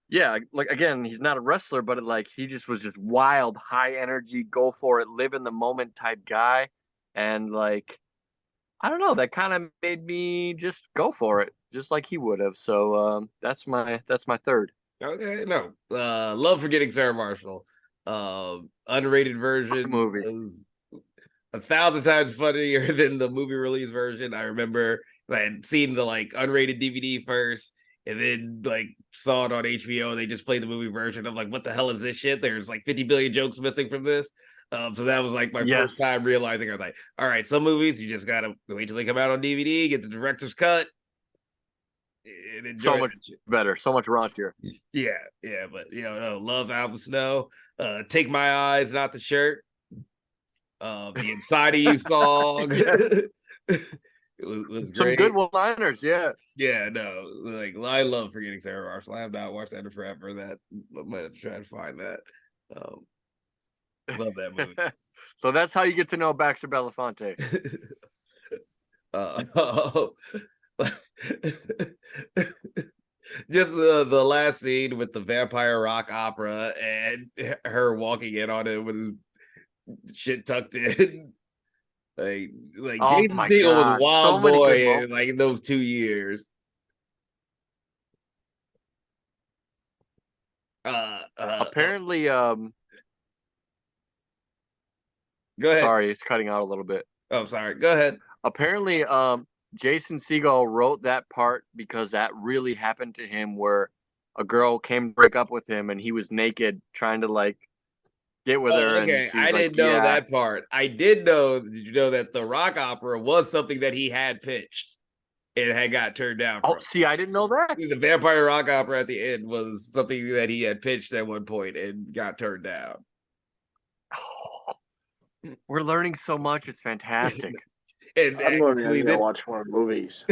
yeah, like again, he's not a wrestler, but like he just was just wild, high energy, go for it, live in the moment type guy. And like I don't know, that kind of made me just go for it, just like he would have. So that's my third. Okay, no. Love Forgetting Sarah Marshall. Unrated version Movie. is 1,000 times funnier than the movie release version. I remember I had seen the like unrated DVD first, and then like saw it on HBO. They just played the movie version. I'm like, what the hell is this shit? There's like 50 billion jokes missing from this. So that was like my first time realizing. I was like, all right, some movies you just gotta wait till they come out on DVD, get the director's cut. So much better, so much raunchier. Yeah, but no, love Aldous Snow. Take My Eyes, Not the Shirt. The Inside of You song. it was Some great. good one-liners, yeah. Yeah, no, like I love Forgetting Sarah Marshall. I have not watched that in forever. That I might have to try to find that. Love that movie. So that's how you get to know Baxter Belafonte. just the last scene with the vampire rock opera and her walking in on it with shit tucked in. Like Oh Jason my Segel was a god, so wild many good boy moments. in like in those 2 years. Apparently, Go ahead. sorry, it's cutting out a little bit. Oh, sorry. Go ahead. Apparently, Jason Segel wrote that part because that really happened to him, where a girl came to break up with him and he was naked trying to like get with her, Oh, and okay. she I was like, didn't know "Yeah." that part. I did know. Did you know that the rock opera was something that he had pitched and had got turned down Oh, from? see, I didn't know that. The vampire rock opera at the end was something that he had pitched at one point and got turned down. We're learning so much. It's fantastic. And I'm learning. I actually, need to watch more movies.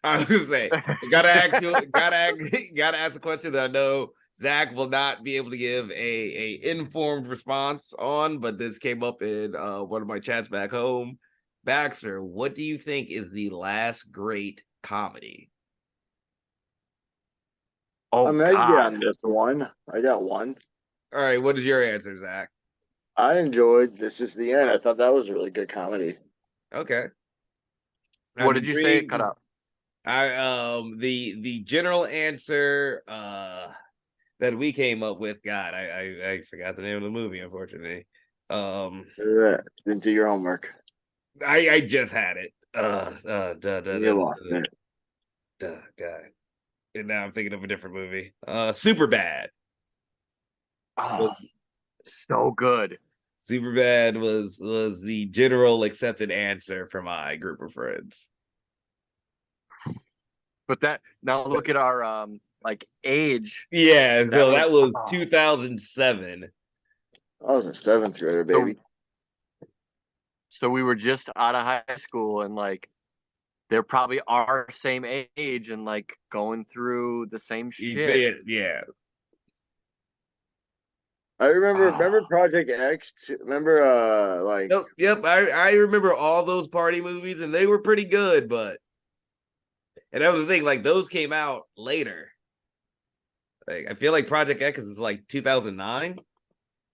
I was gonna say, gotta ask you, gotta ask a question that I know Zach will not be able to give a informed response on, but this came up in one of my chats back home. Baxter, what do you think is the last great comedy? Oh I mean, I get God. on this one. I got one. All right, what is your answer, Zach? I enjoyed This Is the End. I thought that was a really good comedy. Okay, What I'm did you say? It intrigued. cut out. The general answer that we came up with, God, I forgot the name of the movie, unfortunately. Didn't do your homework. I just had it. You lost it. God. And now I'm thinking of a different movie. Super bad. Oh, so good. Super bad was the general accepted answer for my group of friends. But that now look at our like age. Yeah, so that was oh. 2007. I was a seventh grader, baby. So we were just out of high school, and like they're probably our same age and like going through the same shit. Yeah. I remember Project X. Remember, like Yep. I remember all those party movies, and they were pretty good, but and that was the thing, like those came out later. Like I feel like Project X is like 2009.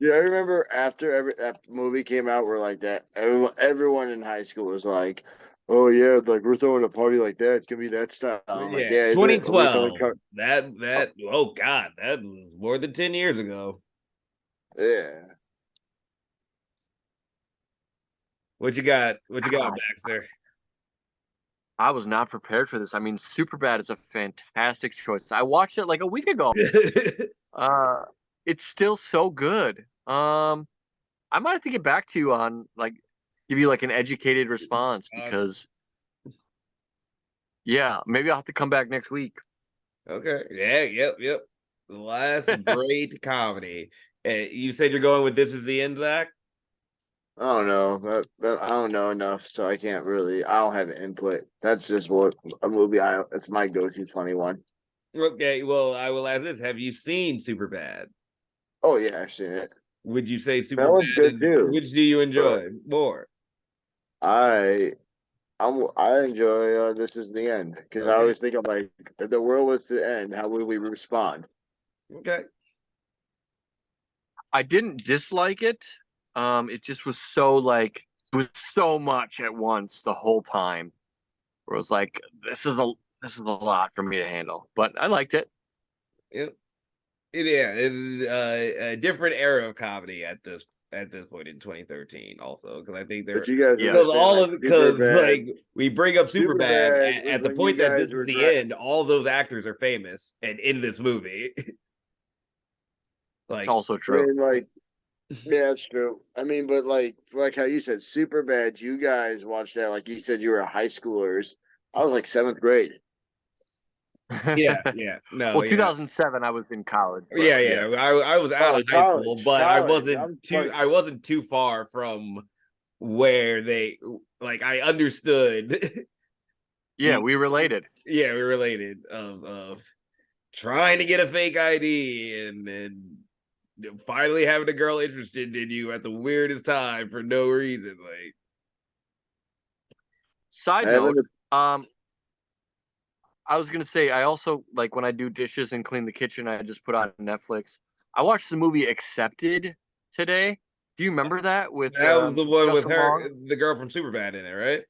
yeah, I remember after that movie came out, where like that everyone in high school was like, "Oh yeah, like we're throwing a party like that. It's gonna be that style." I'm like, Yeah, "Yeah, is it? Are we throwing 2012. That oh god, that was more than 10 years ago. Yeah. What you got? What you got, God, Baxter? I was not prepared for this. I mean, Superbad is a fantastic choice. I watched it like a week ago. Uh, it's still so good. I might have to get back to you on like give you like an educated response because yeah, maybe I'll have to come back next week. Okay. Yeah, yep. The last great comedy. You said you're going with This Is the End, Zach? I don't know. I don't know enough, so I can't really. I don't have input. That's just what a movie. It's my go-to funny one. Okay, well, I will ask this. Have you seen Superbad? Oh yeah, I've seen it. Would you say That one's Superbad good is too. which do you But enjoy more? I I enjoy This Is the End, because I Okay. always think of like, if the world was to end, how would we respond? Okay. I didn't dislike it. It just was so like it was so much at once the whole time. Where it was like this is a lot for me to handle, but I liked it. It is a different era of comedy at this point in 2013. Also, because I think But they're you guys Yes. because understand, all like of it super because bad. like we bring up Super Superbad bad was at the when you point that this guys is were the end. All those actors are famous and in this movie. It's Like also I true. mean, like, yeah, that's true. I mean, but like how you said, super bad. You guys watched that, like you said, you were high schoolers. I was like seventh grade. yeah, no, Well, yeah. 2007, I was in college, but Yeah. yeah. I was out Oh, of high school, but college. I'm like, I wasn't too far from where they like I understood Yeah, the we related. yeah, we related of trying to get a fake ID and finally having a girl interested in you at the weirdest time for no reason. Like Side having note, to, um, I was gonna say I also like when I do dishes and clean the kitchen, I just put on Netflix. I watched the movie Accepted today. Do you remember that with That was the one with Justin her, Long? the girl from Superbad in it, right?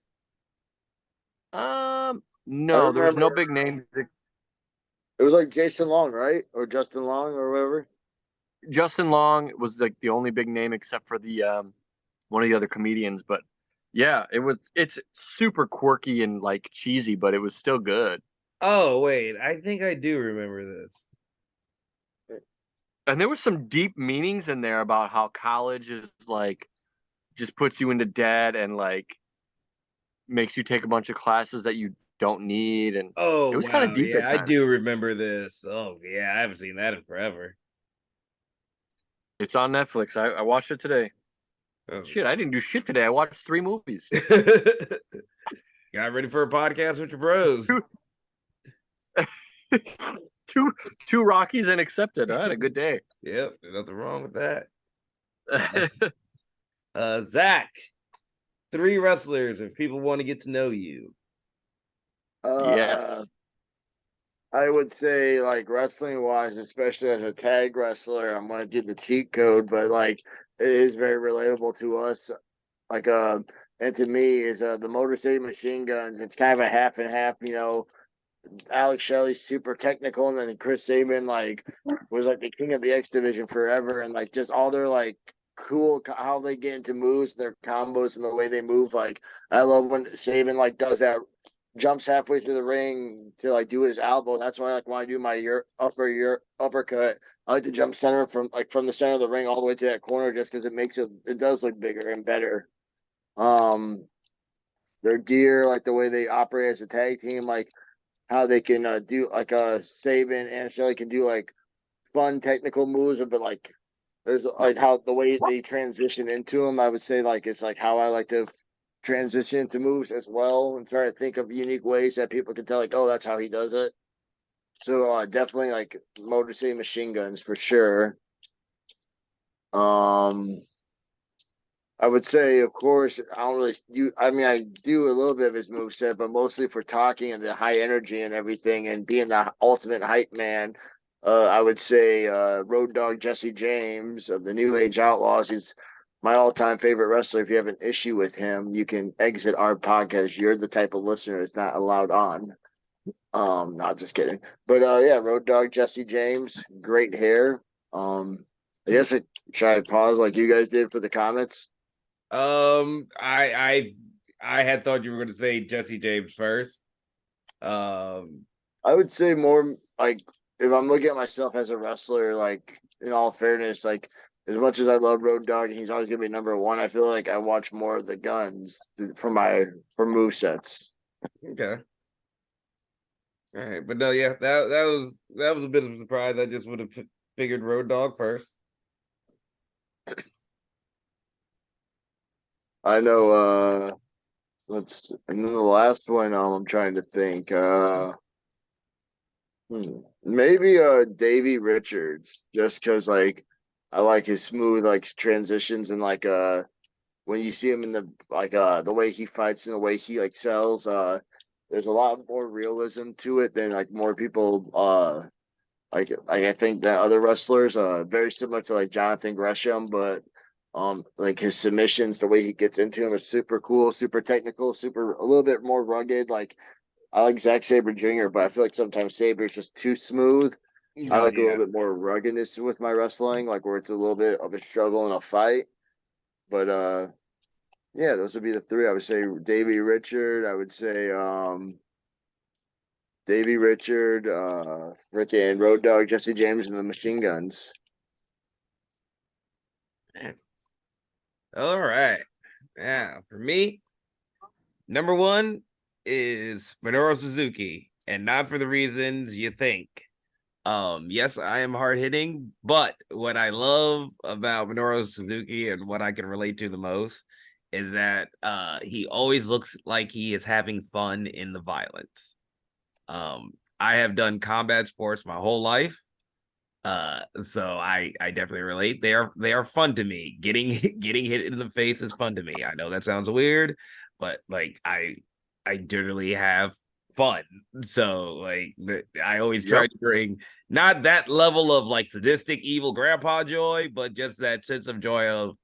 I No, there was no remember big names. it was like Jason Long, right? Or Justin Long or whatever. Justin Long was like the only big name except for the one of the other comedians. But yeah, it's super quirky and like cheesy, but it was still good. Oh wait, I think I do remember this. And there was some deep meanings in there about how college is like just puts you into debt and like makes you take a bunch of classes that you don't need, and Oh it was kind of wow, deep yeah, at I times. do remember this. Oh yeah, I haven't seen that in forever. It's on Netflix. I watched it today. Oh. Shit, I didn't do shit today. I watched 3 movies. Got ready for a podcast with your bros. two two Rockies and Accepted. I had a good day. Yep, there's nothing wrong with that. Zach, 3 wrestlers if people want to get to know you. Uh, Yes. I would say like wrestling wise, especially as a tag wrestler, I'm gonna do the cheat code, but like it is very relatable to us. Like and to me is the Motor City Machine Guns. It's kind of a half and half, you know. Alex Shelley's super technical, and then Chris Sabin like was like the king of the X division forever, and like just all their like cool how they get into moves, their combos, and the way they move. Like I love when Sabin like does that, jumps halfway through the ring to like do his elbow. That's why like when I do my uppercut, I like to jump center from the center of the ring all the way to that corner, just because it does look bigger and better. Um, their gear, like the way they operate as a tag team, like how they can do like Saban and Shelley can do like fun technical moves, but like there's like how the way they transition into them. I would say like it's like how I like to transition into moves as well, and try to think of unique ways that people can tell like, oh, that's how he does it. So definitely like Motor City Machine Guns for sure. Um, I would say, of course, I don't really do. I mean, I do a little bit of his moveset, but mostly for talking and the high energy and everything, and being the ultimate hype man. I would say Road Dogg Jesse James of the New Age Outlaws. He's my all-time favorite wrestler. If you have an issue with him, you can exit our podcast. You're the type of listener that's not allowed on. Not just kidding. But yeah, Road Dogg Jesse James, great hair. I guess should I pause like you guys did for the comments? I had thought you were going to say Jesse James first. I would say more like if I'm looking at myself as a wrestler, like in all fairness, like as much as I love Road Dogg and he's always gonna be number one, I feel like I watch more of the guns for move sets. Okay. All right, but no, yeah, that was a bit of a surprise. I just would have figured Road Dogg first. I know let's and then the last one I'm trying to think. Maybe Davey Richards, just because like I like his smooth like transitions and like when you see him in the way he fights and the way he like sells, there's a lot more realism to it than like more people like I think that other wrestlers very similar to like Jonathan Gresham, but like his submissions, the way he gets into him is super cool, super technical, super a little bit more rugged. Like I like Zack Sabre Jr., but I feel like sometimes Sabre is just too smooth. I like a little Yeah. bit more ruggedness with my wrestling, like where it's a little bit of a struggle in a fight. But yeah, those would be the three. I would say Davey Richard. I would say Davey Richard, freaking Road Dogg, Jesse James, and the Machine Guns. All right. Yeah, for me, number one is Minoru Suzuki, and not for the reasons you think. Yes, I am hard hitting, but what I love about Minoru Suzuki and what I can relate to the most is that he always looks like he is having fun in the violence. I have done combat sports my whole life. So I definitely relate. They are fun to me. Getting getting hit in the face is fun to me. I know that sounds weird, but like I generally have fun. So like I always Yep. try to bring not that level of like sadistic evil grandpa joy, but just that sense of joy of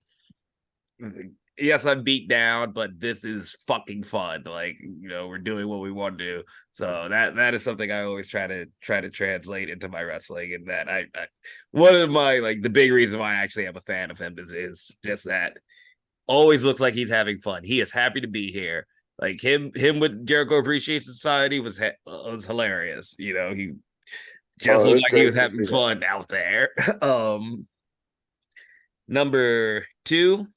yes, I'm beat down, but this is fucking fun. Like, we're doing what we want to do. So that is something I always try to translate into my wrestling, and that I one of my like the big reason why I actually am a fan of him is just that always looks like he's having fun. He is happy to be here. Like him with Jericho Appreciation Society was hilarious. He just Oh, it looked was like he great was to see having that. fun out there. Number two,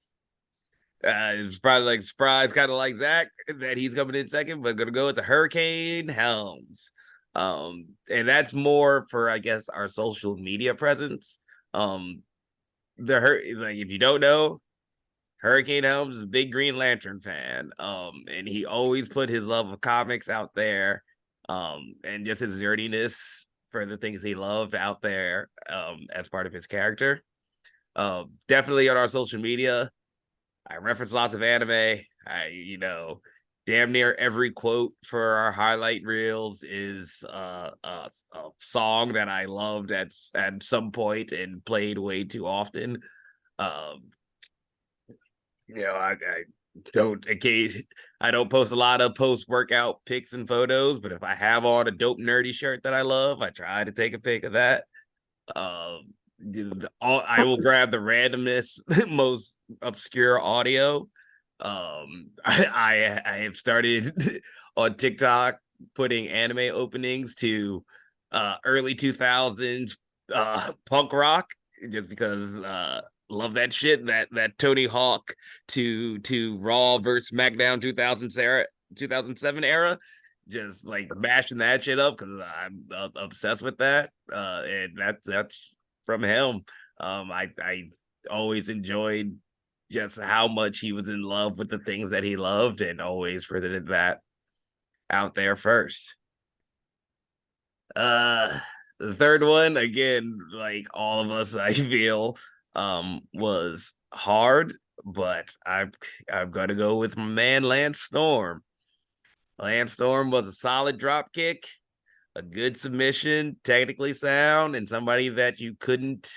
it's probably like surprise, kind of like Zach, that he's coming in second, but gonna go with the Hurricane Helms. And that's more for, I guess, our social media presence. Um, like if you don't know, Hurricane Helms is a big Green Lantern fan. And he always put his love of comics out there, and just his nerdiness for the things he loved out there, as part of his character. Definitely on our social media, I reference lots of anime. Damn near every quote for our highlight reels is a song that I loved at some point and played way too often. Um, I don't occasion I don't post a lot of post workout pics and photos, but if I have on a dope nerdy shirt that I love, I try to take a pic of that. Um, I will grab the randomness, most obscure audio. I have started on TikTok putting anime openings to early 2000s punk rock, just because love that shit. That Tony Hawk to Raw versus SmackDown 2007 era, just like mashing that shit up because I'm obsessed with that. And that's from him. I always enjoyed just how much he was in love with the things that he loved, and always presented that out there first. Uh, the third one, again, like all of us, I feel, was hard, but I'm gonna go with my man Lance Storm. Lance Storm was a solid drop kick, a good submission, technically sound, and somebody that you couldn't.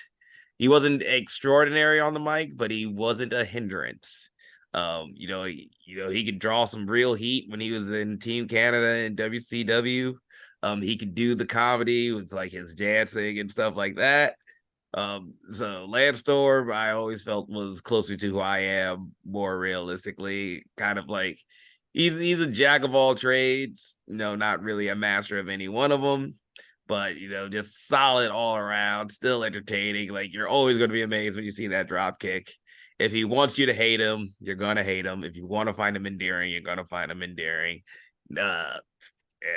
He wasn't extraordinary on the mic, but he wasn't a hindrance. He could draw some real heat when he was in Team Canada and WCW. He could do the comedy with like his dancing and stuff like that. So Lance Storm, I always felt was closer to who I am, more realistically, kind of like he's a jack of all trades, not really a master of any one of them, but just solid all around, still entertaining. Like you're always going to be amazed when you see that drop kick. If he wants you to hate him, you're gonna hate him. If you want to find him endearing, you're gonna find him endearing. And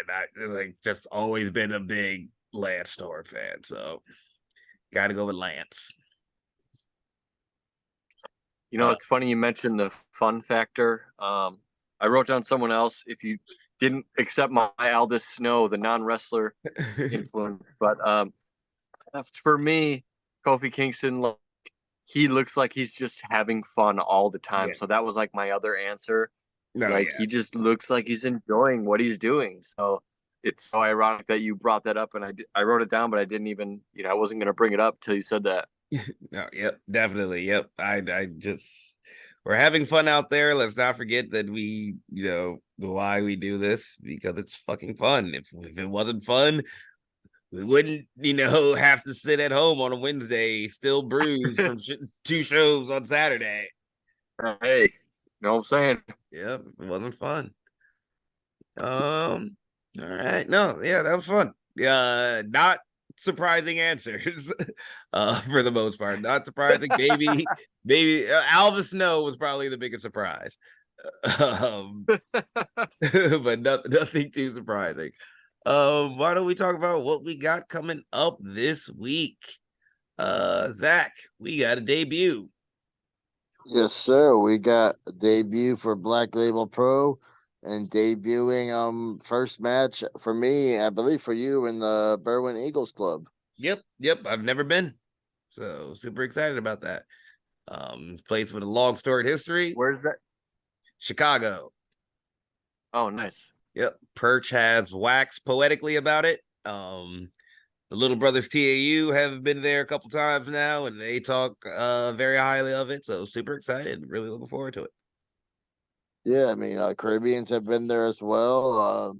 I like just always been a big Lance Storm fan, so got to go with Lance. It's funny you mentioned the fun factor. I wrote down someone else. If you didn't accept my Aldous Snow, the non-wrestler influence, but for me, Kofi Kingston, he looks like he's just having fun all the time. Yeah. So that was like my other answer. No, yeah. He just looks like he's enjoying what he's doing. So it's so ironic that you brought that up, and I wrote it down, but I didn't even, I wasn't going to bring it up till you said that. No, yep, definitely. Yep. I just we're having fun out there. Let's not forget that we, why we do this, because it's fucking fun. If it wasn't fun, we wouldn't, have to sit at home on a Wednesday, still bruised from two shows on Saturday. Hey, you know what I'm saying? Yep, it wasn't fun. All right. No, yeah, that was fun. Not surprising answers for the most part. Not surprising. Maybe Alvis Snow was probably the biggest surprise. But nothing too surprising. Why don't we talk about what we got coming up this week? Zach, we got a debut. Yes, sir. We got a debut for Black Label Pro, and debuting first match for me, I believe for you, in the Berwyn Eagles Club. Yep. I've never been, so super excited about that. Place with a long storied history. Where's that? Chicago. Oh, nice. Yep. Perch has waxed poetically about it. The Little Brothers TAU have been there a couple times now, and they talk very highly of it. So super excited. Really looking forward to it. Yeah, I mean, Caribbeans have been there as well.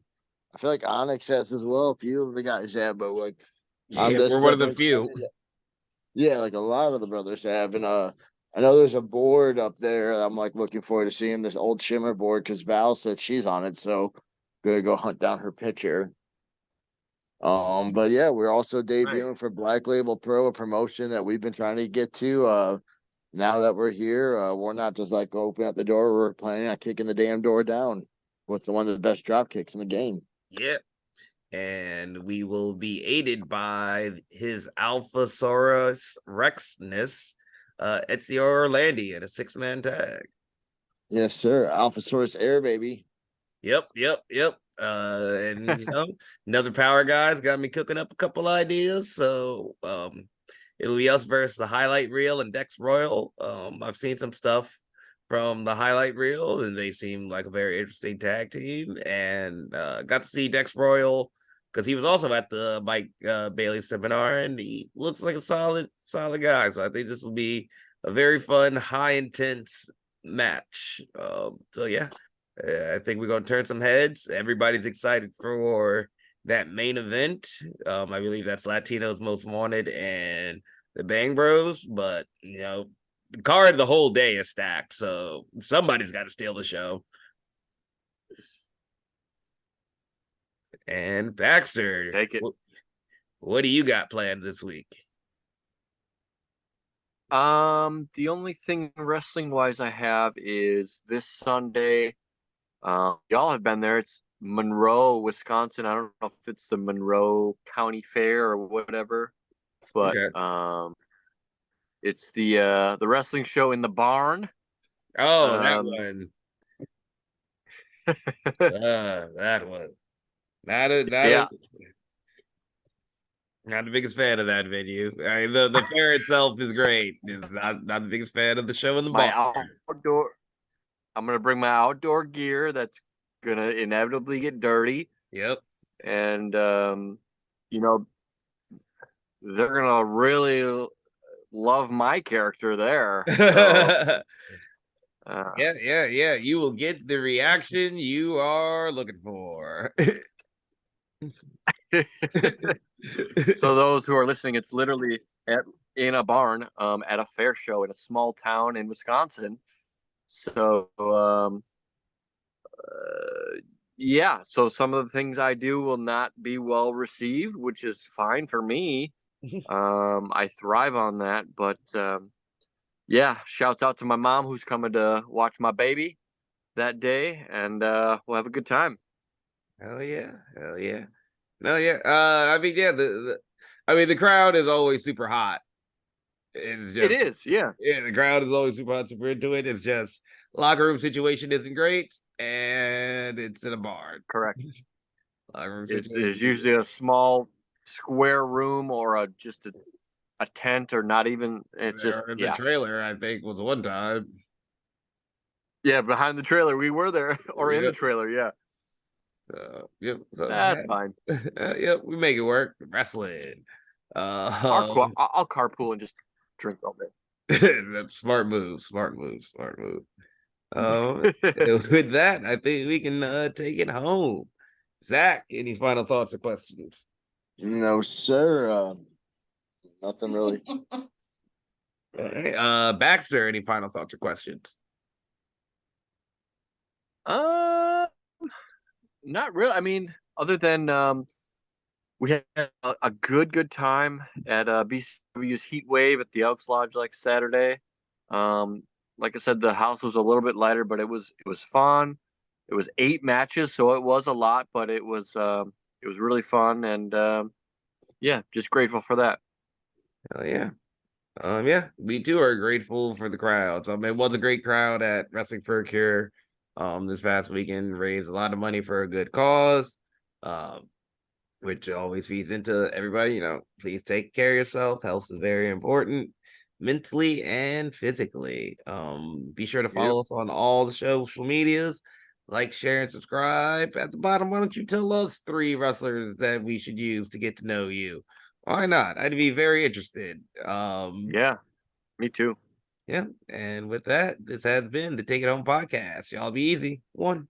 I feel like Onyx has as well. A few of the guys have, but like, I'm Yeah, we're just one of the definitely few. excited. Yeah, like a lot of the brothers have, and I know there's a board up there. I'm like looking forward to seeing this old Shimmer board because Val said she's on it, so gonna go hunt down her picture. But yeah, we're also Right. debuting for Black Label Pro, a promotion that we've been trying to get to. Now that we're here, we're not just like open at the door. We're planning on kicking the damn door down with one of the best drop kicks in the game. Yeah. And we will be aided by his Alphasaurus Rexness, Ezio Orlandi in a 6-man tag. Yes, sir. Alphasaurus Air, baby. Yep. And another power guy's got me cooking up a couple ideas. So it'll be us versus the highlight reel and Dex Royal. I've seen some stuff from the highlight reel, and they seem like a very interesting tag team. And got to see Dex Royal because he was also at the Mike Bailey seminar, and he looks like a solid guy. So I think this will be a very fun, high intense match. So yeah, I think we're gonna turn some heads. Everybody's excited for that main event. I believe that's Latino's Most Wanted and the Bang Bros, but the card the whole day is stacked, so somebody's got to steal the show. And Baxter, Take it. what do you got planned this week? The only thing wrestling wise I have is this Sunday. Y'all have been there. It's Monroe, Wisconsin. I don't know if it's the Monroe County Fair or whatever, but Okay. it's the wrestling show in the barn. Oh, that Um, one. That one. Not a yeah, not the biggest fan of that venue. I mean, the fair itself is great. Is not the biggest fan of the show in the my bar. outdoor. I'm gonna bring my outdoor gear. That's gonna inevitably get dirty, Yep. and you know they're gonna really love my character there. So. Uh, Yeah. You will get the reaction you are looking for. So those who are listening, it's literally in a barn at a fair show in a small town in Wisconsin. So yeah, so some of the things I do will not be well received, which is fine for me. I thrive on that, but yeah, shouts out to my mom who's coming to watch my baby that day, and we'll have a good time. Hell yeah. No, yeah. I mean, yeah, the crowd is always super hot. It's It just is, yeah, the crowd is always super hot, super into it. It's just locker room situation isn't great, and it's in a barn. correct. Locker room It's situation. usually a small square room or just a tent or not even. It's just Or the yeah, trailer, I think, was one time. yeah. Behind the trailer, we were there, or in the Yep. trailer. Yeah, Yep. So that's fine. yep, we make it work. Wrestling. I'll carpool and just drink all Smart move. day. With that, I think we can take it home. Zach, any final thoughts or questions? No, sir. Nothing really. All right. Baxter, any final thoughts or questions? uh, Not really. I mean, other than we had a good time at BCW's Heat Wave at the Elks Lodge like Saturday. Like I said, the house was a little bit lighter, but it was fun. It was 8 matches, so it was a lot, but it was really fun, and yeah, just grateful for that. Hell yeah. Yeah, we too are grateful for the crowds. It was a great crowd at Wrestling for a Cure. This past weekend raised a lot of money for a good cause. Which always feeds into everybody. Please take care of yourself. Health is very important, mentally and physically. Be sure to Yep. follow us on all the social medias. like, share, and subscribe. At the bottom, why don't you tell us 3 wrestlers that we should use to get to know you? Why not? I'd be very interested. Yeah, me too. Yeah. And with that, this has been the Take It Home podcast. Y'all be easy. 1.